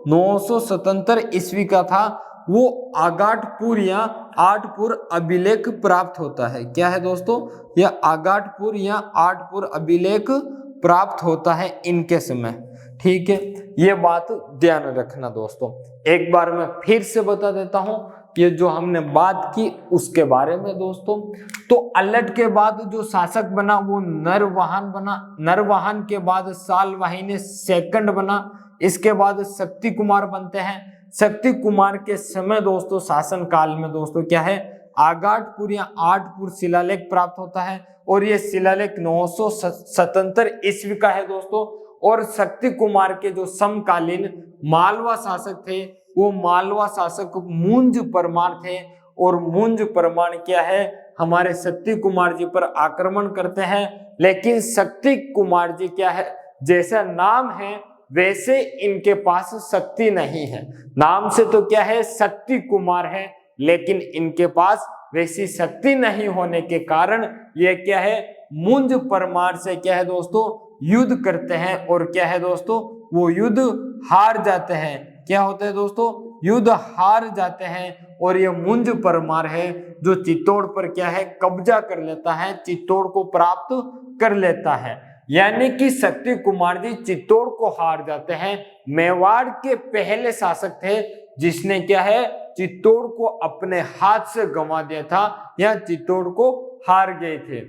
977 ईस्वी का था। वो आगाटपुर या आठपुर अभिलेख प्राप्त होता है। क्या है दोस्तों? यह आगाटपुर या आठपुर अभिलेख प्राप्त होता है इनके समय। ठीक है, ये बात ध्यान रखना दोस्तों। एक बार मैं फिर से बता देता हूं, ये जो हमने बात की उसके बारे में दोस्तों। तो अल्लट के बाद जो शासक बना वो नरवाहन बना। नरवाहन के बाद सालवाहिनी सेकंड बना। इसके बाद शक्ति कुमार बनते हैं। शक्ति कुमार के समय दोस्तों शासन काल में दोस्तों क्या है, आगाटपुर या आठपुर शिलालेख प्राप्त होता है और ये शिलालेख 977 ईस्वी का है दोस्तों। और शक्ति कुमार के जो समकालीन मालवा शासक थे वो मालवा शासक मुंज परमार थे और मुंज परमार क्या है, हमारे शक्ति कुमार जी पर आक्रमण करते हैं। लेकिन शक्ति कुमार जी क्या है, जैसा नाम है वैसे इनके पास शक्ति नहीं है। नाम से तो क्या है, शक्ति कुमार है, लेकिन इनके पास वैसी शक्ति नहीं होने के कारण ये क्या है, मुंज परमार से क्या है दोस्तों, युद्ध करते हैं। और क्या है दोस्तों, वो युद्ध हार जाते हैं। क्या होता है दोस्तों, युद्ध हार जाते हैं। और ये मुंज परमार है जो चित्तौड़ पर क्या है, कब्जा कर लेता है, चित्तौड़ को प्राप्त कर लेता है। यानी कि शक्ति कुमार जी चित्तौड़ को हार जाते हैं। मेवाड़ के पहले शासक थे जिसने क्या है, चित्तौड़ को अपने हाथ से गंवा दिया था या चित्तौड़ को हार गए थे।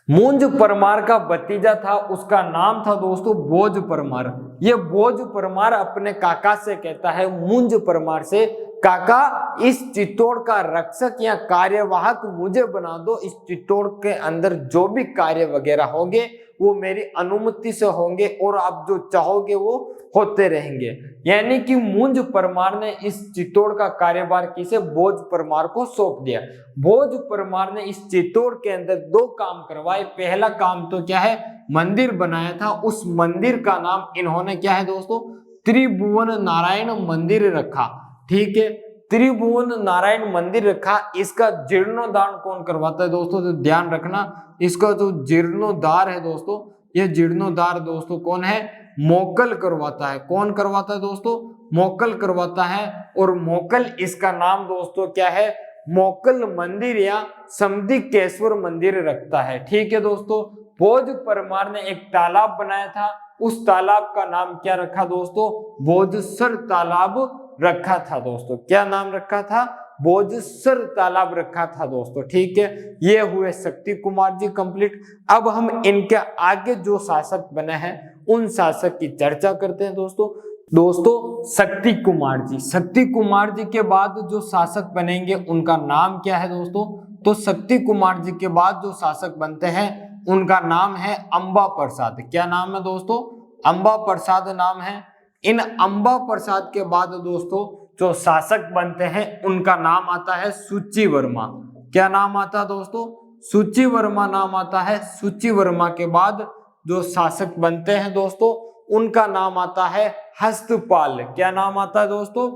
मुंज परमार का भतीजा था, उसका नाम था दोस्तों भोज परमार। ये भोज परमार अपने काका से कहता है, मुंज परमार से, काका इस चित्तौड़ का रक्षक या कार्यवाहक मुझे बना दो। इस चित्तौड़ के अंदर जो भी कार्य वगैरह होंगे वो मेरी अनुमति से होंगे और आप जो चाहोगे वो होते रहेंगे। यानी कि मुंज परमार ने इस चित्तौड़ का कार्यभार किसे, भोज परमार को सौंप दिया। भोज परमार ने इस चित्तौड़ के अंदर दो काम करवाए। पहला काम तो क्या है, मंदिर बनाया था। उस मंदिर का नाम इन्होंने क्या है दोस्तों, त्रिभुवन नारायण मंदिर रखा। ठीक है, त्रिभुवन नारायण मंदिर रखा। इसका जीर्णोद्धार कौन करवाता है दोस्तों, तो ध्यान रखना, इसका जो जीर्णोद्धार है दोस्तों, ये जीर्णोद्धार दोस्तों कौन है, मोकल करवाता है। कौन करवाता है दोस्तों, मोकल करवाता है। और मोकल इसका नाम दोस्तों क्या है, मोकल मंदिर या समधिकेश्वर मंदिर रखता है। ठीक है दोस्तों, भोज परमार ने एक तालाब बनाया था, उस तालाब का नाम क्या रखा दोस्तों, भोजसर तालाब रखा था दोस्तों। क्या नाम रखा था, भोजसर तालाब रखा था दोस्तों। ठीक है, ये हुए शक्ति कुमार जी कंप्लीट। अब हम इनके आगे जो शासक बने हैं उन शासक की चर्चा करते हैं दोस्तों शक्ति कुमार जी। शक्ति कुमार जी के बाद जो शासक बनेंगे उनका नाम क्या है दोस्तों, तो शक्ति कुमार जी के बाद जो शासक बनते हैं उनका नाम है अंबा प्रसाद। क्या नाम है दोस्तों, अंबा प्रसाद नाम है। इन अंबा प्रसाद के बाद दोस्तों जो शासक बनते हैं उनका नाम आता है सूची वर्मा। क्या नाम आता है दोस्तों, सूची वर्मा नाम आता है। सूची वर्मा के बाद जो शासक बनते हैं दोस्तों उनका नाम आता है हस्तपाल। क्या नाम आता है दोस्तों,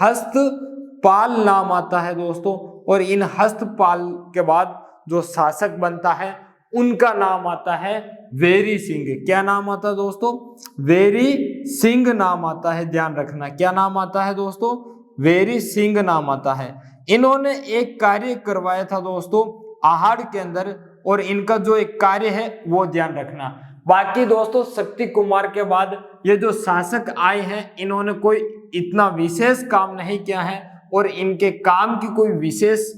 हस्तपाल नाम आता है दोस्तों। और इन हस्तपाल के बाद जो शासक बनता है उनका नाम आता है वेरी सिंह। क्या नाम आता है दोस्तों, वेरी सिंह नाम आता है। ध्यान रखना, क्या नाम आता है दोस्तों, वेरी सिंह नाम आता है। इन्होंने एक कार्य करवाया था दोस्तों आहड़ के अंदर, और इनका जो एक कार्य है वो ध्यान रखना। बाकी दोस्तों शक्ति कुमार के बाद ये जो शासक आए हैं इन्होंने कोई इतना विशेष काम नहीं किया है, और इनके काम की कोई विशेष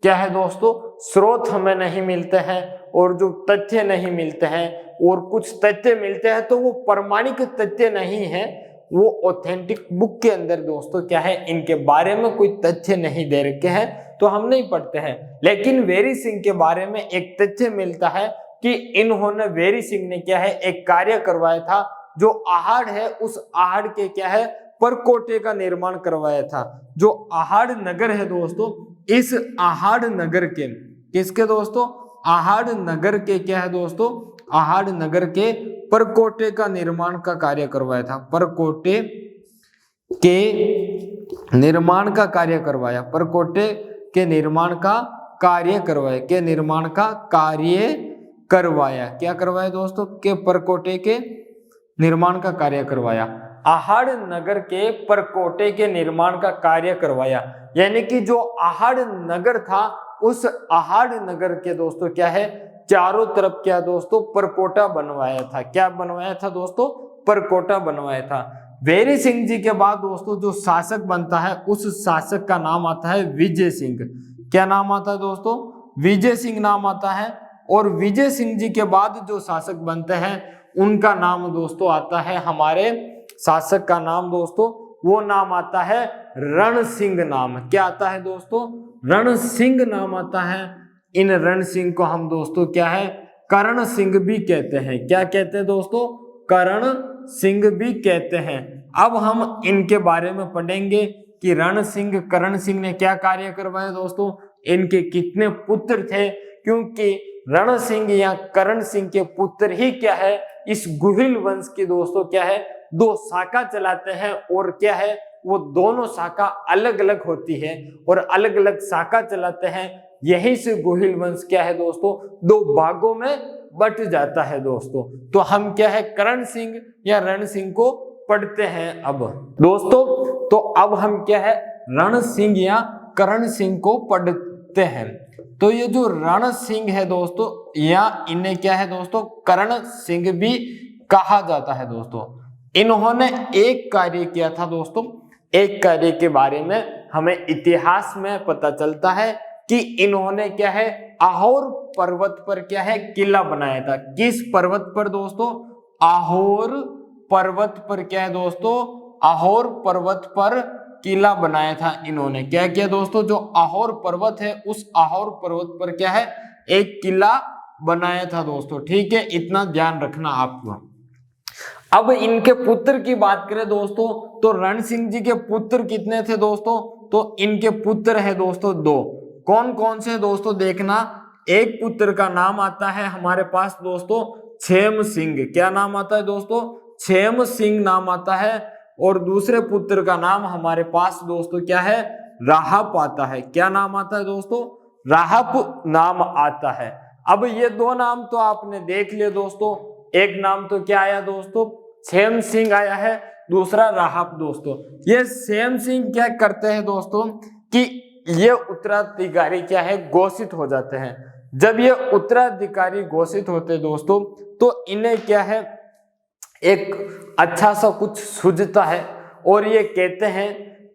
क्या है दोस्तों, स्रोत हमें नहीं मिलते हैं, और जो तथ्य नहीं मिलते हैं, और कुछ तथ्य मिलते हैं तो वो प्रमाणिक तथ्य नहीं है, वो ऑथेंटिक बुक के अंदर दोस्तों क्या है, इनके बारे में कोई तथ्य नहीं दे रखे हैं तो हम नहीं पढ़ते हैं। लेकिन वेरी सिंह के बारे में एक तथ्य मिलता है कि इन्होंने, वेरी सिंह ने क्या है, एक कार्य करवाया था। जो आहड़ है उस आहड़ के क्या है, परकोटे का निर्माण करवाया था। जो आहाड़ नगर है दोस्तों, इस आहाड़ नगर के, किसके दोस्तों, आहाड़ नगर के क्या है दोस्तों, आहाड़ नगर के परकोटे का निर्माण का कार्य करवाया था। परकोटे के निर्माण का कार्य करवाया, परकोटे के निर्माण का कार्य करवाया, के निर्माण का कार्य करवाया, क्या करवाया दोस्तों, के परकोटे के निर्माण का कार्य करवाया। आहाड़ नगर के परकोटे के निर्माण का कार्य करवाया, यानी कि जो आहाड़ नगर था, उस आहाड़ नगर के दोस्तों क्या है, चारों तरफ क्या दोस्तों, परकोटा बनवाया था। क्या बनवाया था दोस्तों, परकोटा बनवाया था। वेरी सिंह जी के बाद दोस्तों जो शासक बनता है, उस शासक का नाम आता है विजय सिंह। क्या नाम आता है दोस्तों, विजय सिंह नाम आता है। और विजय सिंह जी के बाद जो शासक बनते हैं, उनका नाम दोस्तों आता है, हमारे शासक का नाम दोस्तों, वो नाम आता है रण सिंह नाम। क्या आता है दोस्तों, रण सिंह नाम आता है। इन रण सिंह को हम दोस्तों क्या है, करण सिंह भी कहते हैं। क्या कहते हैं दोस्तों, करण सिंह भी कहते हैं। अब हम इनके बारे में पढ़ेंगे कि रण सिंह, करण सिंह ने क्या कार्य करवाया दोस्तों, इनके कितने पुत्र थे, क्योंकि रण सिंह या करण सिंह के पुत्र ही क्या है, इस गुहिल वंश की दोस्तों क्या है, दो शाखा चलाते हैं। और क्या है, वो दोनों शाखा अलग अलग होती है और अलग अलग शाखा चलाते हैं। यही से गुहिल वंश क्या है दोस्तों, दो भागों में बट जाता है दोस्तों। तो हम क्या है, करण सिंह या रण सिंह को पढ़ते हैं अब दोस्तों। तो अब हम क्या है, रण सिंह या करण सिंह को पढ़ते हैं। तो ये जो रण सिंह है दोस्तों, या इन्हें क्या है दोस्तों, करण सिंह भी कहा जाता है दोस्तों। इन्होंने एक कार्य किया था दोस्तों, एक कार्य के बारे में हमें इतिहास में पता चलता है कि इन्होंने क्या है, आहोर पर्वत पर क्या है, किला बनाया था। किस पर्वत पर दोस्तों, आहोर पर्वत पर क्या है दोस्तों, आहोर पर्वत पर किला बनाया था। इन्होंने क्या किया दोस्तों, जो आहोर पर्वत है, उस आहोर पर्वत पर क्या है, एक किला बनाया था दोस्तों। ठीक है, इतना ध्यान रखना आपको। अब इनके पुत्र की बात करें दोस्तों, तो रण सिंह जी के पुत्र कितने थे दोस्तों, तो इनके पुत्र है दोस्तों दो। कौन कौन से दोस्तों देखना, एक पुत्र का नाम आता है हमारे पास दोस्तों क्षेम सिंह। क्या नाम आता है दोस्तों, क्षेम सिंह नाम आता है। और दूसरे पुत्र का नाम हमारे पास दोस्तों क्या है, राहप आता है। क्या नाम आता है दोस्तों, राहप नाम आता है। अब ये दो नाम तो आपने देख लिए दोस्तों, एक नाम तो क्या आया दोस्तों, क्षेम सिंह आया है, दूसरा राहप दोस्तों। ये क्षेम सिंह क्या करते हैं दोस्तों, कि ये उत्तराधिकारी क्या है, घोषित हो जाते हैं। जब ये उत्तराधिकारी घोषित होते दोस्तों, तो इन्हें क्या है, एक अच्छा सा कुछ सूझता है और ये कहते हैं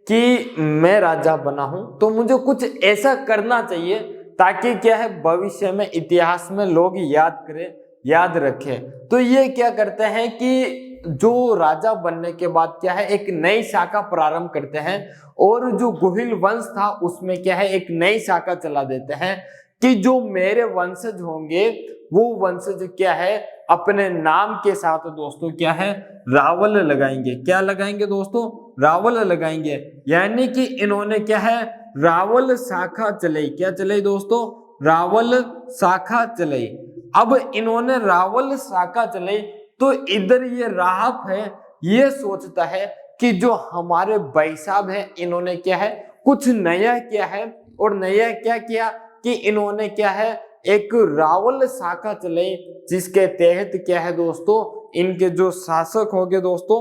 कि मैं राजा बना हूं, तो मुझे कुछ ऐसा करना चाहिए ताकि क्या है, भविष्य में इतिहास में लोग याद करें, याद रखें। तो ये क्या करते हैं कि जो राजा बनने के बाद क्या है, एक नई शाखा प्रारंभ करते हैं। और जो गुहिल वंश था, उसमें क्या है, एक नई शाखा चला देते हैं कि जो मेरे वंशज होंगे, वो वंशज क्या है, अपने नाम के साथ दोस्तों क्या है, रावल लगाएंगे। क्या लगाएंगे दोस्तों, रावल लगाएंगे। यानी कि इन्होंने क्या है, रावल शाखा चलाई। क्या चलाई दोस्तों, रावल शाखा चलाई। अब इन्होंने रावल शाखा चलाई, तो इधर ये राहप है, ये सोचता है कि जो हमारे भाई साहब है, इन्होंने क्या है, कुछ नया किया है। और नया क्या किया कि इन्होंने क्या है, एक रावल शाखा चलाई, जिसके तहत क्या है दोस्तों, इनके जो शासक होंगे दोस्तों,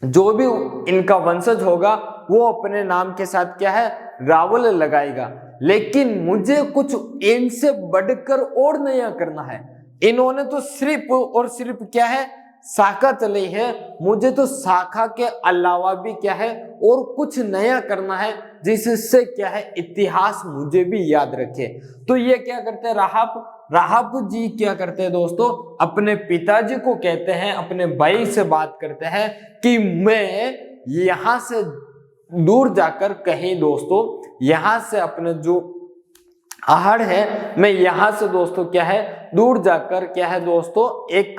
जो भी इनका वंशज होगा, वो अपने नाम के साथ क्या है, रावल लगाएगा। लेकिन मुझे कुछ इनसे बढ़कर और नया करना है। इन्होंने तो सिर्फ और सिर्फ क्या है, शाखा चली है, मुझे तो शाखा के अलावा भी क्या है, और कुछ नया करना है, जिससे क्या है, इतिहास मुझे भी याद रखे। तो ये क्या करते हैं, राहप जी क्या करते हैं दोस्तों, अपने पिताजी को कहते हैं, अपने भाई से बात करते हैं कि मैं यहां से दूर जाकर कहीं दोस्तों, यहां से अपने जो आहड़ है, मैं यहां से दोस्तों क्या है, दूर जाकर क्या है दोस्तों, एक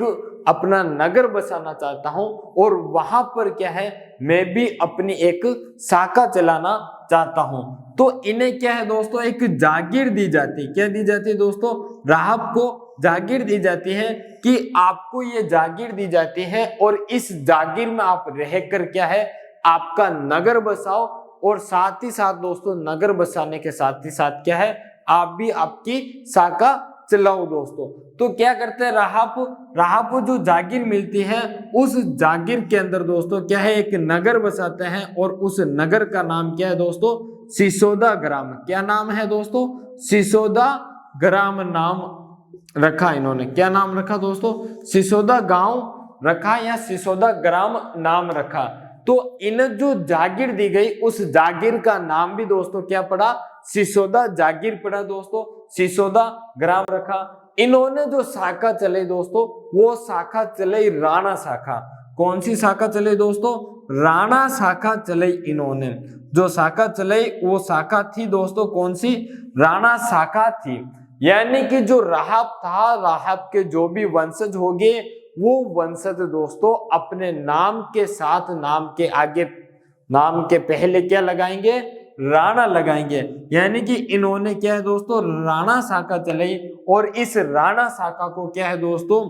अपना नगर बसाना चाहता हूं और वहां पर क्या है मैं भी अपनी एक शाखा चलाना चाहता हूं। तो इन्हें क्या है दोस्तों एक जागीर दी जाती है। क्या दी जाती है दोस्तों? राहब को जागीर दी जाती है कि आपको ये जागीर दी जाती है और इस जागीर में आप रहकर क्या है आपका नगर बसाओ और साथ ही साथ दोस्तों नगर बसाने के साथ ही साथ क्या है आप भी आपकी शाखा चलाओ दोस्तों। तो क्या करते हैं राहब को जो जागीर मिलती है उस जागीर के अंदर दोस्तों क्या है एक नगर बसाते हैं और उस नगर का नाम क्या है दोस्तों? सिसोदा ग्राम। क्या नाम है दोस्तों? सिसोदा ग्राम नाम रखा इन्होंने। क्या नाम रखा दोस्तों? सिसोदा गांव रखा या सिसोदा ग्राम नाम रखा। तो इन जो जागीर दी गई उस जागीर का नाम भी दोस्तों क्या पड़ा? सिसोदा जागीर पड़ा दोस्तों। सिसोदा ग्राम रखा। इन्होंने जो शाखा चलाई दोस्तों वो शाखा चलाई राणा शाखा। कौन सी शाखा चलाई दोस्तों? राणा शाखा चलाई इन्होंने। जो शाखा चलाई वो शाखा थी दोस्तों कौन सी? राणा शाखा थी। यानी कि जो राहब था राहब के जो भी वंशज होंगे वो वंशज दोस्तों अपने नाम के साथ नाम के आगे नाम के पहले क्या लगाएंगे? राणा लगाएंगे। यानी कि इन्होंने क्या है दोस्तों राणा शाखा चलाई और इस राणा शाखा को क्या है दोस्तों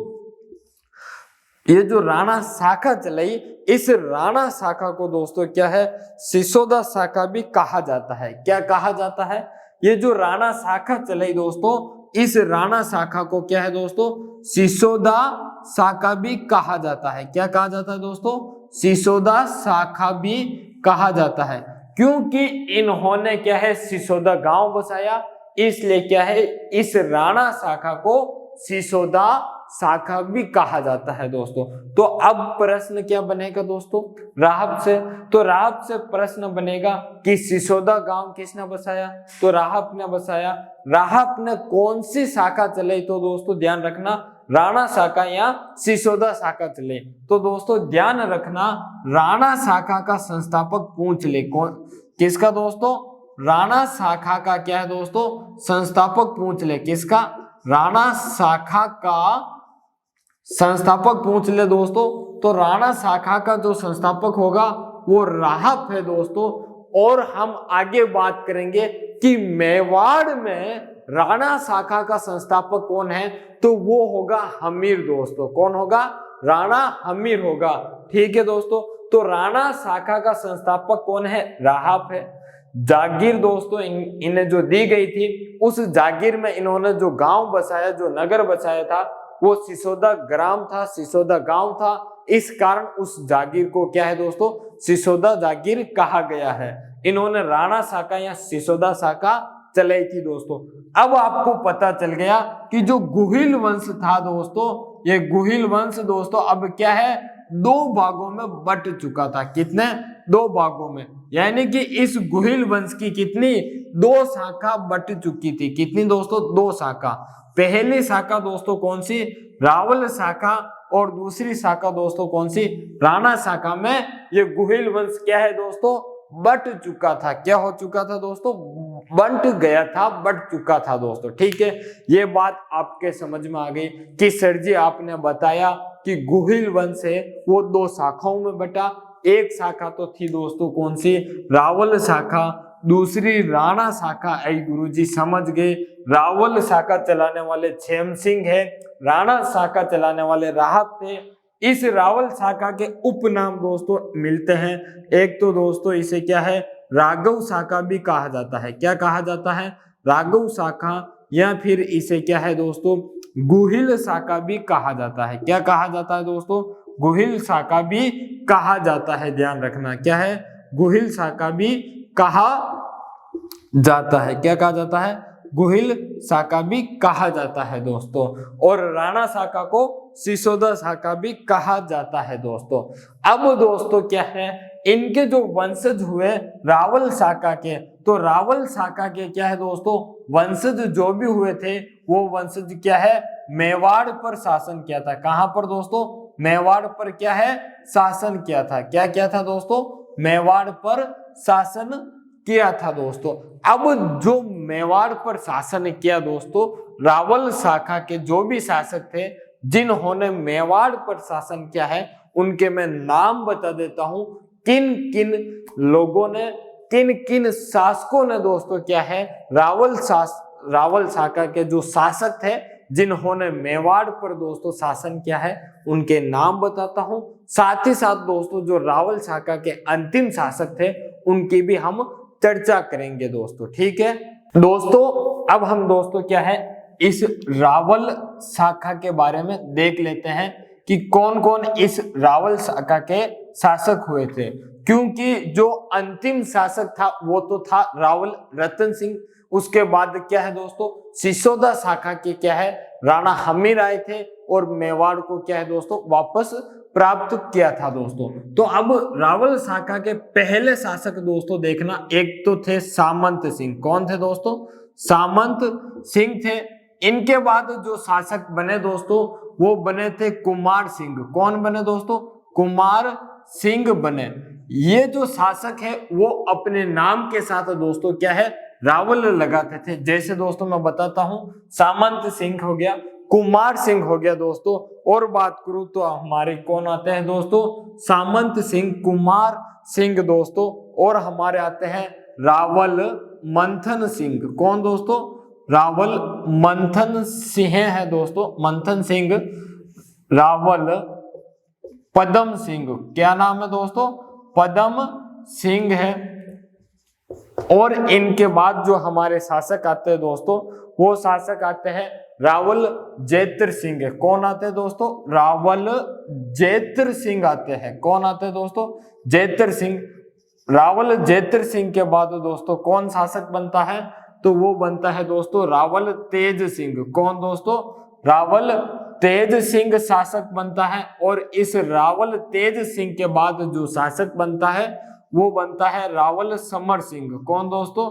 ये जो राणा शाखा चलाई इस राणा शाखा को दोस्तों क्या है सिसोदा शाखा भी कहा जाता है। क्या कहा जाता है? ये जो राणा शाखा चलाई दोस्तों इस राणा शाखा को क्या है दोस्तों सिसोदा शाखा भी कहा जाता है। क्या कहा जाता है दोस्तों? सिसोदा शाखा भी कहा जाता है। क्योंकि इन्होंने क्या है सिसोदा गांव बसाया इसलिए क्या है इस राणा शाखा को सिसोदा शाखा भी कहा जाता है दोस्तों। तो अब प्रश्न क्या बनेगा दोस्तों राहब से? तो राहब से प्रश्न बनेगा कि सिसोदा गांव किसने बसाया? तो राहब ने बसाया। राहब ने कौन सी शाखा चलाई? तो दोस्तों ध्यान रखना राणा शाखा या सिसोदा शाखा चले। तो दोस्तों ध्यान रखना राणा शाखा का संस्थापक पूछ ले। कौन किसका दोस्तों? राणा शाखा का क्या है दोस्तों संस्थापक पूछ ले। किसका? राणा शाखा का संस्थापक पूछ ले दोस्तों। तो राणा शाखा का जो संस्थापक होगा वो राहब है दोस्तों। और हम आगे बात करेंगे कि मेवाड़ में राणा शाखा का संस्थापक कौन है? तो वो होगा हमीर दोस्तों। कौन होगा? राणा हमीर होगा। ठीक है दोस्तों। तो राणा शाखा का संस्थापक कौन है? राहब है। जागीर दोस्तों इन्हें जो दी गई थी उस जागीर में इन्होंने जो गांव बसाया जो नगर बसाया था वो सिसोदा ग्राम था सिसोदा गांव था। इस कारण उस जागीर को क्या है दोस्तों सिसोदा जागीर कहा गया है। इन्होंने राणा शाखा या सिसोदा शाखा चलाई थी दोस्तों। अब आपको पता चल गया कि जो गुहिल वंश था दोस्तों ये गुहिल वंश दोस्तों अब क्या है दो भागों में बट चुका था। कितने? दो भागों में। यानी कि इस गुहिल वंश की कितनी? दो शाखा बट चुकी थी। कितनी दोस्तों? दो शाखा। पहली शाखा दोस्तों कौन सी? रावल शाखा। और दूसरी शाखा दोस्तों कौन सी? राणा शाखा में ये गुहिल वंश क्या है दोस्तों बट चुका था। क्या हो चुका था दोस्तों? बंट गया था, बट चुका था दोस्तों। ठीक है, ये बात आपके समझ में आ गई कि सर जी आपने बताया कि गुहिल वंश है वो दो शाखाओं में बटा। एक शाखा तो थी दोस्तों कौन सी? रावल शाखा। दूसरी राणा शाखा। ऐ गुरुजी समझ गए। रावल शाखा चलाने वाले छेम सिंह है, राणा शाखा चलाने वाले राहब थे। इस रावल शाखा के उपनाम दोस्तों मिलते हैं। एक तो दोस्तों इसे क्या है राघव शाखा भी कहा जाता है। क्या कहा जाता है? राघव शाखा। या फिर इसे क्या है दोस्तों गुहिल शाखा भी कहा जाता है। क्या कहा जाता है दोस्तों? गुहिल शाखा भी कहा जाता है। ध्यान रखना क्या है? गुहिल शाखा भी कहा जाता है। क्या कहा जाता है? गुहिल शाखा भी कहा जाता है दोस्तों। और राणा शाखा को सिसोदा शाखा भी कहा जाता है दोस्तों। अब दोस्तों क्या है इनके जो वंशज हुए रावल शाखा के, तो रावल शाखा के क्या है दोस्तों वंशज जो भी हुए थे वो वंशज क्या है मेवाड़ पर शासन किया था। कहां पर दोस्तों? मेवाड़ पर क्या है शासन किया था। क्या किया था दोस्तों? मेवाड़ पर शासन किया था दोस्तों। अब जो मेवाड़ पर शासन किया दोस्तों रावल शाखा के जो भी शासक थे जिन्होंने मेवाड़ पर शासन किया है, उनके मैं नाम बता देता हूं। किन किन लोगों ने, किन किन शासकों ने दोस्तों क्या है, रावल शाखा के जो शासक थे जिन्होंने मेवाड़ पर दोस्तों शासन किया है, उनके नाम बताता हूं। साथ ही साथ दोस्तों जो रावल शाखा के अंतिम शासक थे उनकी भी हम चर्चा करेंगे दोस्तों, ठीक है दोस्तों। अब हम दोस्तों क्या है, इस रावल शाखा के बारे में देख लेते हैं कि कौन कौन इस रावल शाखा के शासक हुए थे। क्योंकि जो अंतिम शासक था वो तो था रावल रतन सिंह। उसके बाद क्या है दोस्तों, सिसोदा शाखा के क्या है, राणा हमीर आए थे और मेवाड़ को क्या है दोस्तों वापस प्राप्त किया था दोस्तों। तो अब रावल शाखा के पहले शासक दोस्तों देखना, एक तो थे सामंत सिंह। कौन थे दोस्तों, सामंत सिंह थे। इनके बाद जो शासक बने दोस्तों वो बने थे कुमार सिंह। कौन बने दोस्तों, कुमार सिंह बने। ये जो शासक है वो अपने नाम के साथ दोस्तों क्या है, रावल लगाते थे। जैसे दोस्तों मैं बताता हूं, सामंत सिंह हो गया, कुमार सिंह हो गया दोस्तों। और बात करूं तो हमारे कौन आते हैं दोस्तों, सामंत सिंह, कुमार सिंह दोस्तों। और हमारे आते हैं रावल मंथन सिंह। कौन दोस्तों, रावल मंथन सिंह है दोस्तों, मंथन सिंह, रावल पदम सिंह। क्या नाम है दोस्तों, पदम सिंह है। और इनके बाद जो हमारे शासक आते हैं दोस्तों, वो शासक आते हैं रावल जैत्र सिंह। कौन आते हैं दोस्तों, रावल जैत्र सिंह आते हैं। कौन आते हैं दोस्तों, जैत्र सिंह। रावल जैत्र सिंह के बाद दोस्तों कौन शासक बनता है, तो वो बनता है दोस्तों रावल तेज सिंह। कौन दोस्तों, रावल तेज सिंह शासक बनता है। और इस रावल तेज सिंह के बाद जो शासक बनता है वो बनता है रावल समर सिंह। कौन दोस्तों,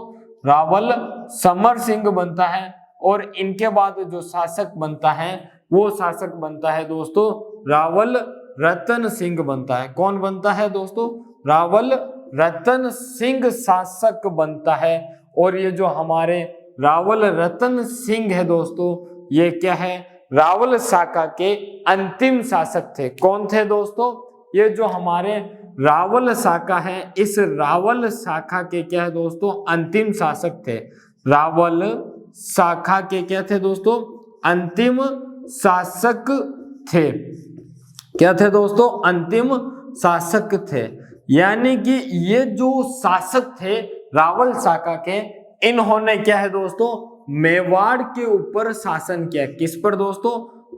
रावल समर सिंह बनता है। और इनके बाद जो शासक बनता है वो शासक बनता है दोस्तों रावल रतन सिंह बनता है। कौन बनता है दोस्तों, रावल रतन सिंह शासक बनता है। और ये जो हमारे रावल रतन सिंह है दोस्तों, ये क्या है, रावल शाखा के अंतिम शासक थे। कौन थे दोस्तों, ये जो हमारे रावल शाखा है, इस रावल शाखा के क्या है दोस्तों, अंतिम शासक थे। रावल शाखा के क्या थे दोस्तों, अंतिम शासक थे। क्या थे दोस्तों, अंतिम शासक थे। यानी कि ये जो शासक थे रावल शाखा के, इन्होंने क्या है दोस्तों, मेवाड़ के ऊपर शासन किया। किस पर दोस्तों,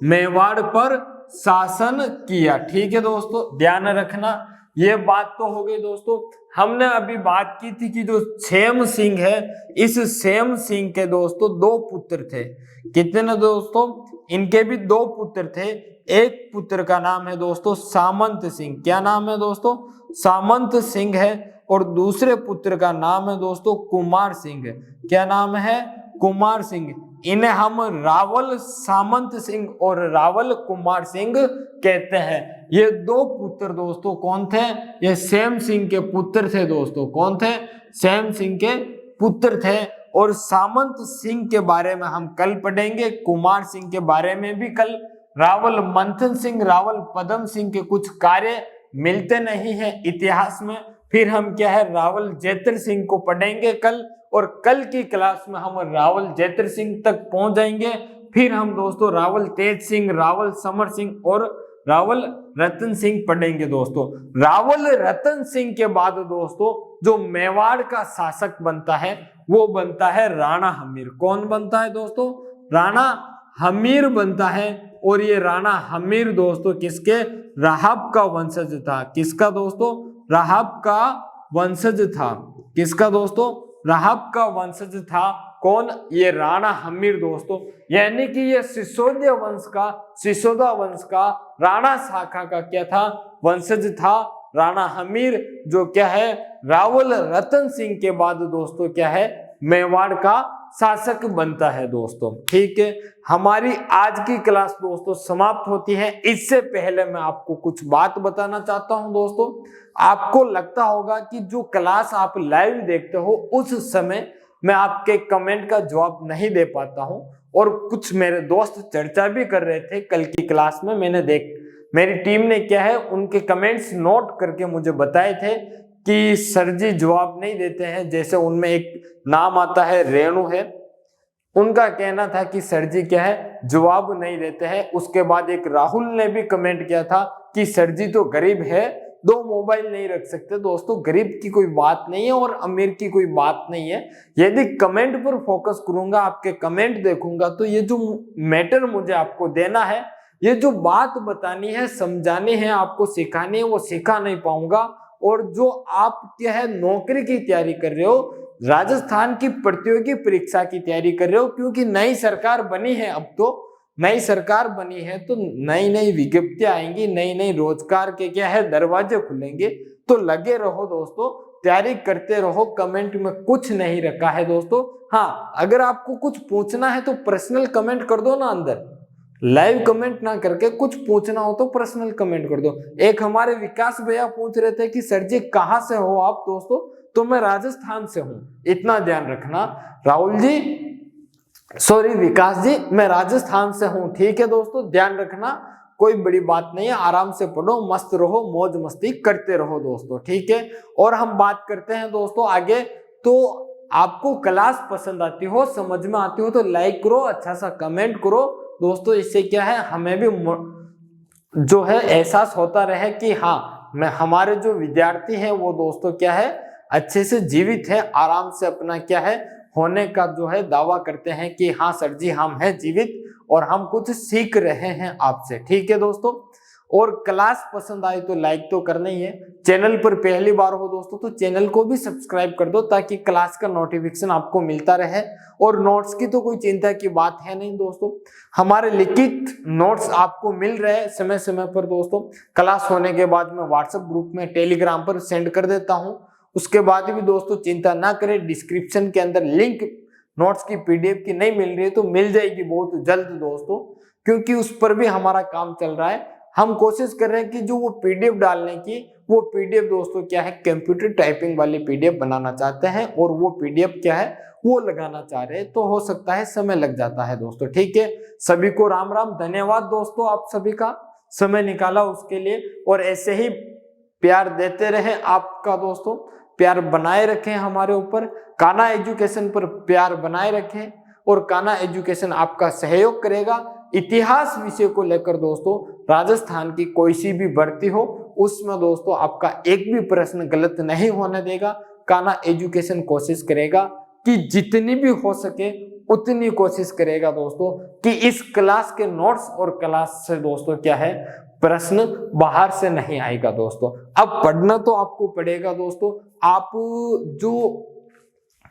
मेवाड़ पर शासन किया। ठीक है दोस्तों, ध्यान रखना। ये बात तो हो गई दोस्तों। हमने अभी बात की थी कि जो क्षेम सिंह है, इस क्षेम सिंह के दोस्तों दो पुत्र थे। कितने दोस्तों, इनके भी दो पुत्र थे। एक पुत्र का नाम है दोस्तों सामंत सिंह। क्या नाम है दोस्तों, सामंत सिंह है। और दूसरे पुत्र का नाम है दोस्तों कुमार सिंह। क्या नाम है, कुमार सिंह। इन्हें हम रावल सामंत सिंह और रावल कुमार सिंह कहते हैं। ये दो पुत्र दोस्तों कौन थे, ये क्षेम सिंह के पुत्र थे दोस्तों। कौन थे, क्षेम सिंह के पुत्र थे। और सामंत सिंह के बारे में हम कल पढ़ेंगे, कुमार सिंह के बारे में भी कल। रावल मंथन सिंह, रावल पदम सिंह के कुछ कार्य मिलते नहीं है इतिहास में। फिर हम क्या है, रावल जैत्र सिंह को पढ़ेंगे कल। और कल की क्लास में हम रावल जैत्र सिंह तक पहुंच जाएंगे। फिर हम दोस्तों रावल तेज सिंह, रावल समर सिंह और रावल रतन सिंह पढ़ेंगे दोस्तों। रावल रतन सिंह के बाद दोस्तों जो मेवाड़ का शासक बनता है वो बनता है राणा हमीर। कौन बनता है दोस्तों, राणा हमीर बनता है। और ये राणा हमीर दोस्तों किसके, राहब का वंशज था। किसका दोस्तों, राहब का वंशज था। किसका दोस्तों, राहब का वंशज था। कौन, ये राणा हमीर दोस्तों। यानी कि ये सिसोदिया वंश का, सिसोदा वंश का राणा शाखा का क्या था, वंशज था राणा हमीर। जो क्या है, रावल रतन सिंह के बाद दोस्तों क्या है, मेवाड़ का शासक बनता है दोस्तों। ठीक है, हमारी आज की क्लास दोस्तों समाप्त होती है। इससे पहले मैं आपको कुछ बात बताना चाहता हूं दोस्तों। आपको लगता होगा कि जो क्लास आप लाइव देखते हो उस समय मैं आपके कमेंट का जवाब नहीं दे पाता हूं। और कुछ मेरे दोस्त चर्चा भी कर रहे थे कल की क्लास में, मेरी टीम ने क्या है उनके कमेंट्स नोट करके मुझे बताए थे कि सर जी जवाब नहीं देते हैं। जैसे उनमें एक नाम आता है रेणु है, उनका कहना था कि सर जी क्या है जवाब नहीं देते हैं। उसके बाद एक राहुल ने भी कमेंट किया था कि सर जी तो गरीब है, 2 मोबाइल नहीं रख सकते। दोस्तों गरीब की कोई बात नहीं है और अमीर की कोई बात नहीं है। यदि कमेंट पर फोकस करूंगा, आपके कमेंट देखूंगा, तो ये जो मैटर मुझे आपको देना है, ये जो बात बतानी है, समझानी है, आपको सिखानी है, वो सिखा नहीं पाऊंगा। और जो आप क्या है नौकरी की तैयारी कर रहे हो, राजस्थान की प्रतियोगी परीक्षा की तैयारी कर रहे हो, क्योंकि नई सरकार बनी है, अब तो नई सरकार बनी है तो नई नई विज्ञप्तियां आएंगी, नई नई रोजगार के क्या है दरवाजे खुलेंगे। तो लगे रहो दोस्तों, तैयारी करते रहो। कमेंट में कुछ नहीं रखा है दोस्तों। हाँ, अगर आपको कुछ पूछना है तो पर्सनल कमेंट कर दो ना, अंदर लाइव कमेंट ना करके कुछ पूछना हो तो पर्सनल कमेंट कर दो। एक हमारे विकास भैया पूछ रहे थे कि सर जी कहाँ से हो आप दोस्तों, तो मैं राजस्थान से हूं, इतना ध्यान रखना। राहुल जी, सॉरी विकास जी, मैं राजस्थान से हूं, ठीक है दोस्तों, ध्यान रखना, कोई बड़ी बात नहीं है। आराम से पढ़ो, मस्त रहो, मौज मस्ती करते रहो दोस्तों, ठीक है। और हम बात करते हैं दोस्तों आगे। तो आपको क्लास पसंद आती हो, समझ में आती हो तो लाइक करो, अच्छा सा कमेंट करो दोस्तों। इससे क्या है हमें भी जो है एहसास होता रहे कि हाँ, मैं हमारे जो विद्यार्थी हैं वो दोस्तों क्या है अच्छे से जीवित है, आराम से अपना क्या है होने का जो है दावा करते हैं कि हाँ सर जी हम हैं जीवित और हम कुछ सीख रहे हैं आपसे, ठीक है दोस्तों। और क्लास पसंद आई तो लाइक तो करना ही है। चैनल पर पहली बार हो दोस्तों तो चैनल को भी सब्सक्राइब कर दो ताकि क्लास का नोटिफिकेशन आपको मिलता रहे। और नोट्स की तो कोई चिंता की बात है नहीं दोस्तों, हमारे लिखित नोट्स आपको मिल रहे हैं समय समय पर दोस्तों। क्लास होने के बाद मैं व्हाट्सएप ग्रुप में टेलीग्राम पर सेंड कर देता हूं। उसके बाद भी दोस्तों चिंता ना करें, डिस्क्रिप्शन के अंदर लिंक नोट्स की पीडीएफ की नहीं मिल रही है तो मिल जाएगी बहुत जल्द दोस्तों, क्योंकि उस पर भी हमारा काम चल रहा है। हम कोशिश कर रहे हैं कि जो वो पीडीएफ डालने की, वो पीडीएफ दोस्तों क्या है कंप्यूटर टाइपिंग वाली पीडीएफ बनाना चाहते हैं और वो पीडीएफ क्या है वो लगाना चाह रहे हैं, तो हो सकता है समय लग जाता है दोस्तों, ठीक है। सभी को राम राम, धन्यवाद दोस्तों, आप सभी का समय निकाला उसके लिए। और ऐसे ही प्यार देते रहे आपका दोस्तों, प्यार बनाए रखें हमारे ऊपर, कान्हा एजुकेशन पर प्यार बनाए रखें और कान्हा एजुकेशन आपका सहयोग करेगा। इतिहास विषय को लेकर दोस्तों राजस्थान की कोई सी भी भर्ती हो उसमें दोस्तों आपका एक भी प्रश्न गलत नहीं होने देगा। कान्हा एजुकेशन कोशिश करेगा कि जितनी भी हो सके उतनी कोशिश करेगा दोस्तों कि इस क्लास के नोट्स और क्लास से दोस्तों क्या है प्रश्न बाहर से नहीं आएगा दोस्तों। अब पढ़ना तो आपको पड़ेगा दोस्तों। आप जो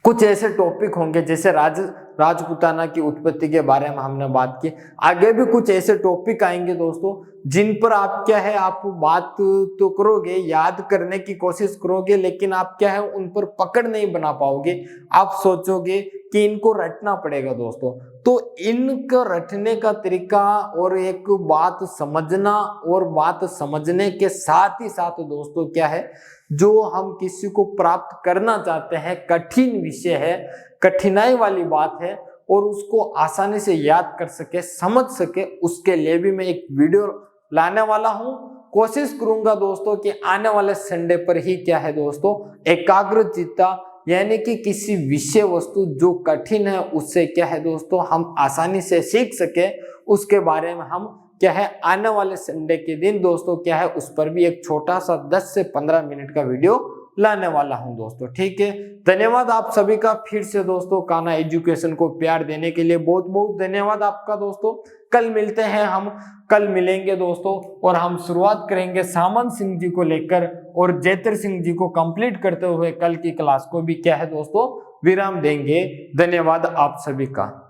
कुछ ऐसे टॉपिक होंगे जैसे राजपूताना की उत्पत्ति के बारे में हमने बात की, आगे भी कुछ ऐसे टॉपिक आएंगे दोस्तों जिन पर आप क्या है आप बात तो करोगे, याद करने की कोशिश करोगे, लेकिन आप क्या है उन पर पकड़ नहीं बना पाओगे। आप सोचोगे कि इनको रटना पड़ेगा दोस्तों, तो इनको रटने का तरीका और एक बात समझना और बात समझने के साथ ही साथ दोस्तों क्या है जो हम किसी को प्राप्त करना चाहते हैं, कठिन विषय है, कठिनाई वाली बात है और उसको आसानी से याद कर सके, समझ सके, उसके लिए भी मैं एक वीडियो लाने वाला हूं। कोशिश करूंगा दोस्तों कि आने वाले संडे पर ही क्या है दोस्तों एकाग्रचित्ता यानी कि किसी विषय वस्तु जो कठिन है उससे क्या है दोस्तों हम आसानी से सीख सके, उसके बारे में हम क्या है आने वाले संडे के दिन दोस्तों क्या है उस पर भी एक छोटा सा 10 से 15 मिनट का वीडियो लाने वाला हूं दोस्तों, ठीक है। धन्यवाद आप सभी का फिर से दोस्तों, कान्हा एजुकेशन को प्यार देने के लिए बहुत बहुत धन्यवाद आपका दोस्तों। कल मिलते हैं हम, कल मिलेंगे दोस्तों और हम शुरुआत करेंगे सामंत सिंह जी को लेकर और जैतर सिंह जी को कंप्लीट करते हुए कल की क्लास को भी क्या है दोस्तों विराम देंगे। धन्यवाद आप सभी का।